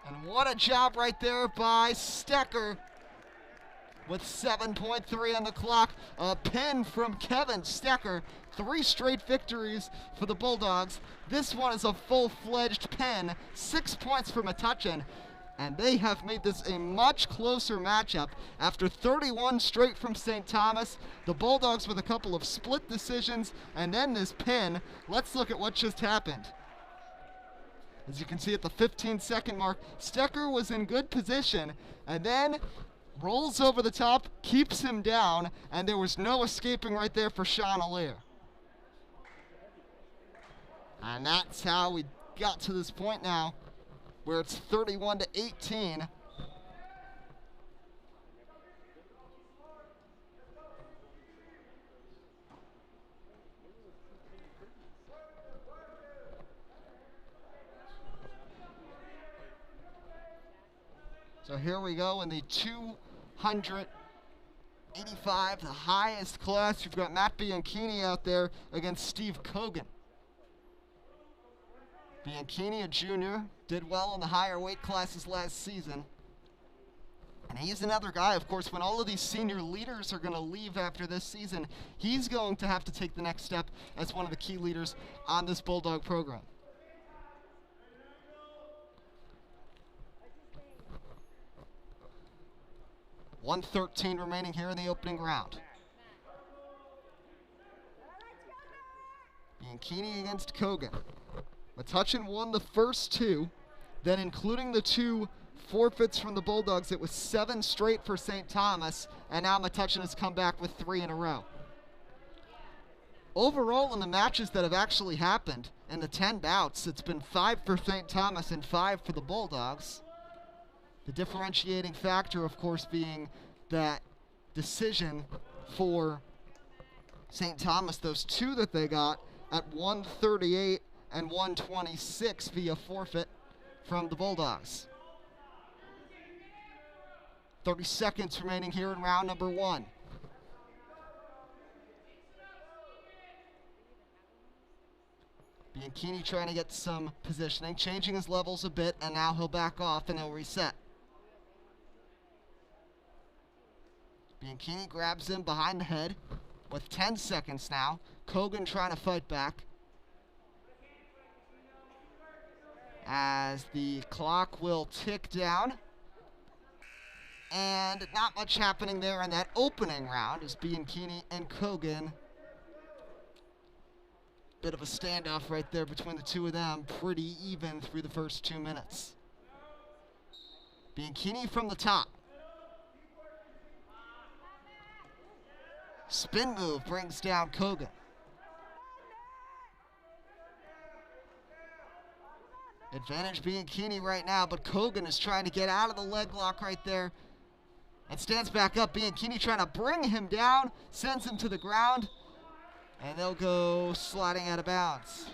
And what a job right there by Stecker with 7.3 on the clock. A pin from Kevin Stecker. 3 straight victories for the Bulldogs. This one is a full-fledged pin. 6 points for Metuchen. And they have made this a much closer matchup. After 31 straight from St. Thomas, the Bulldogs with a couple of split decisions, and then this pin. Let's look at what just happened. As you can see at the 15-second mark, Stecker was in good position, and then rolls over the top, keeps him down, and there was no escaping right there for Chanticleer. And that's how we got to this point now, where it's 31-18. So here we go in the 285, the highest class. You've got Matt Bianchini out there against Steve Kogan. Bianchini, a junior, did well in the higher weight classes last season. And he's another guy, of course, when all of these senior leaders are going to leave after this season, he's going to have to take the next step as one of the key leaders on this Bulldog program. .113 remaining here in the opening round. Bianchini against Kogan. Metuchen won the first 2, then including the 2 forfeits from the Bulldogs, it was 7 straight for St. Thomas, and now Metuchen has come back with 3 in a row. Overall, in the matches that have actually happened, in the 10 bouts, it's been 5 for St. Thomas and 5 for the Bulldogs. The differentiating factor, of course, being that decision for St. Thomas, those 2 that they got at 138 and 126 via forfeit from the Bulldogs. 30 seconds remaining here in round number 1. Bianchini trying to get some positioning, changing his levels a bit, and now he'll back off and he'll reset. Bianchini grabs him behind the head with 10 seconds now. Kogan trying to fight back. As the clock will tick down. And not much happening there in that opening round as Bianchini and Kogan. Bit of a standoff right there between the 2 of them. Pretty even through the first 2 minutes. Bianchini from the top. Spin move brings down Kogan. Advantage Bianchini right now, but Kogan is trying to get out of the leg lock right there. And stands back up. Bianchini trying to bring him down, sends him to the ground. And they'll go sliding out of bounds.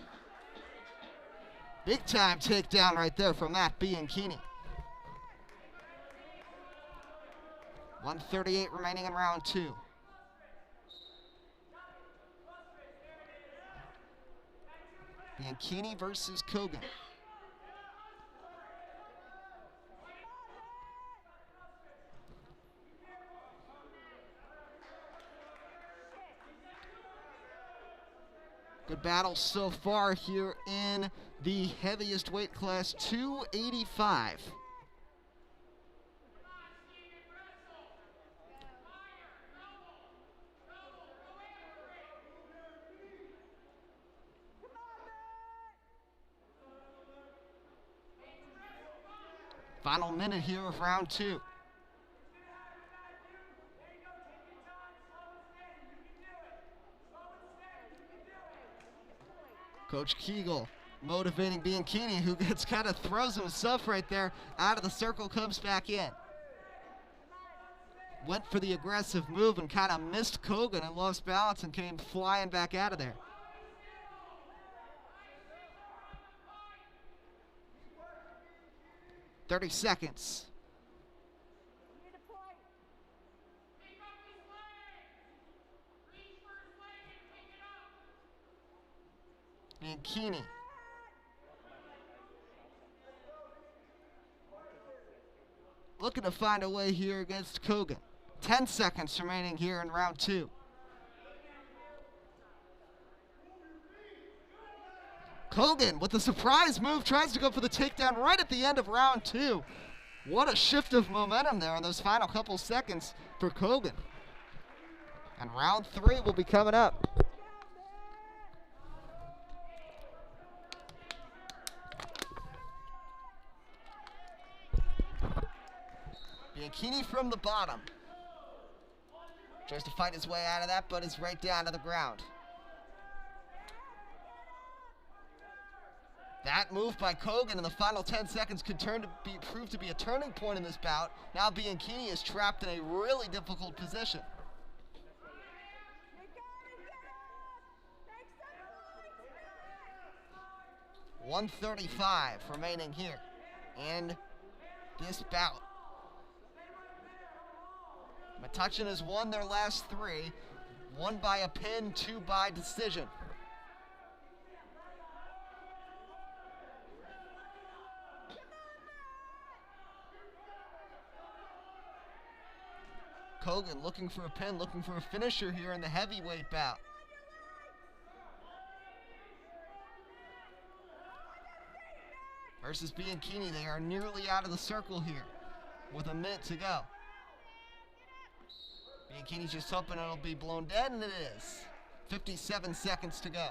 Big time takedown right there from Matt Bianchini. 138 remaining in round 2. Bianchini versus Kogan. Good battle so far here in the heaviest weight class, 285. Final minute here of round 2. Coach Kegel motivating Bianchini, who kind of throws himself right there out of the circle, comes back in. Went for the aggressive move and kind of missed Kogan and lost balance and came flying back out of there. "30 seconds. Bianchini. Looking to find a way here against Kogan. 10 seconds remaining here in round 2. Kogan with a surprise move tries to go for the takedown right at the end of round 2. What a shift of momentum there in those final couple seconds for Kogan. And round 3 will be coming up. Bianchini from the bottom. Tries to fight his way out of that, but is right down to the ground. That move by Kogan in the final 10 seconds could prove to be a turning point in this bout. Now Bianchini is trapped in a really difficult position. $135 remaining here in this bout. Metuchen has won their last 3, 1 by a pin, 2 by decision. Kogan looking for a pin, looking for a finisher here in the heavyweight bout. Versus Bianchini, they are nearly out of the circle here with a minute to go. Bianchini's just hoping it'll be blown dead, and it is. 57 seconds to go.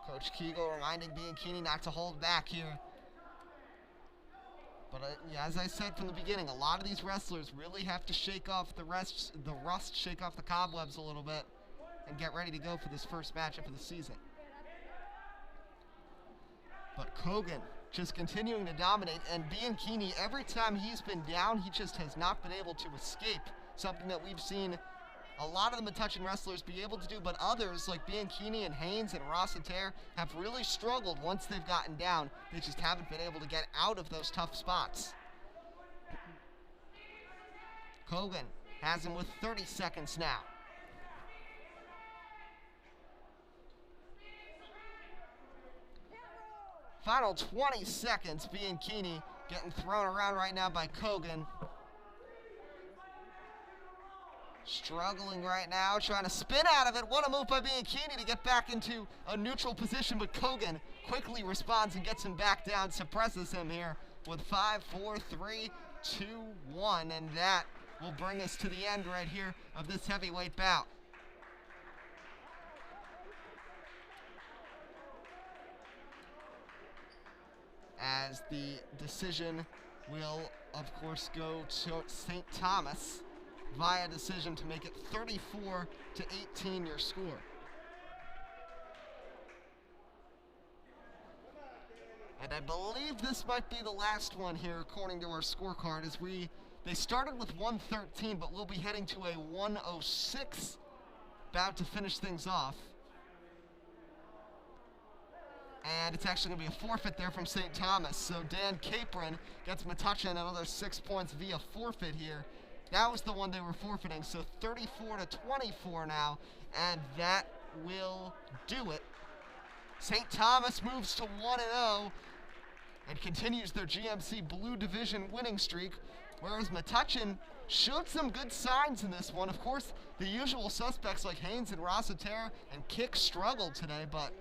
Coach Kegel reminding Bianchini not to hold back here. But yeah, as I said from the beginning, a lot of these wrestlers really have to shake off the rust, shake off the cobwebs a little bit, and get ready to go for this first matchup of the season. But Kogan just continuing to dominate, and Bianchini, every time he's been down, he just has not been able to escape. Something that we've seen a lot of the Metuchen wrestlers be able to do, but others like Bianchini and Haynes and Rossiter have really struggled once they've gotten down. They just haven't been able to get out of those tough spots. Kogan has him with 30 seconds now. Final 20 seconds, Bianchini getting thrown around right now by Kogan. Struggling right now, trying to spin out of it. What a move by Bianchini to get back into a neutral position, but Kogan quickly responds and gets him back down, suppresses him here with 5, 4, 3, 2, 1, and that will bring us to the end right here of this heavyweight bout. As the decision will, of course, go to St. Thomas via decision to make it 34-18 your score. And I believe this might be the last one here according to our scorecard, as they started with 113, but we'll be heading to a 106 bout to finish things off. And it's actually going to be a forfeit there from St. Thomas. So Dan Capron gets Metuchen another 6 points via forfeit here. That was the one they were forfeiting, so 34-24 now, and that will do it. St. Thomas moves to 1-0, and continues their GMC Blue Division winning streak, whereas Metuchen showed some good signs in this one. Of course, the usual suspects like Haynes and Rossiter and Kick struggled today, but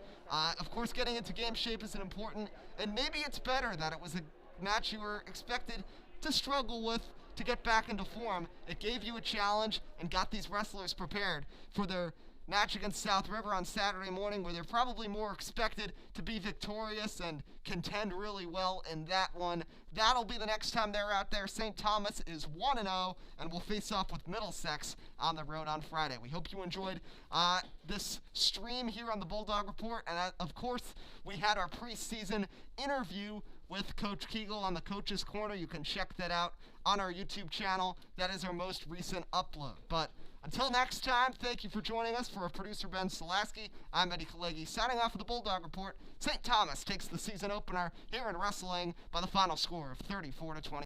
of course getting into game shape is important, and maybe it's better that it was a match you were expected to struggle with to get back into form. It gave you a challenge and got these wrestlers prepared for their match against South River on Saturday morning, where they're probably more expected to be victorious and contend really well in that one. That'll be the next time they're out there. St. Thomas is 1-0 and will face off with Middlesex on the road on Friday. We hope you enjoyed this stream here on the Bulldog Report, and of course we had our preseason interview with Coach Kegel on the Coach's Corner. You can check that out on our YouTube channel. That is our most recent upload. But until next time, thank you for joining us. For our producer Ben Solaski, I'm Eddie Kalegi, signing off with the Bulldog Report. St. Thomas takes the season opener here in wrestling by the final score of 34-20.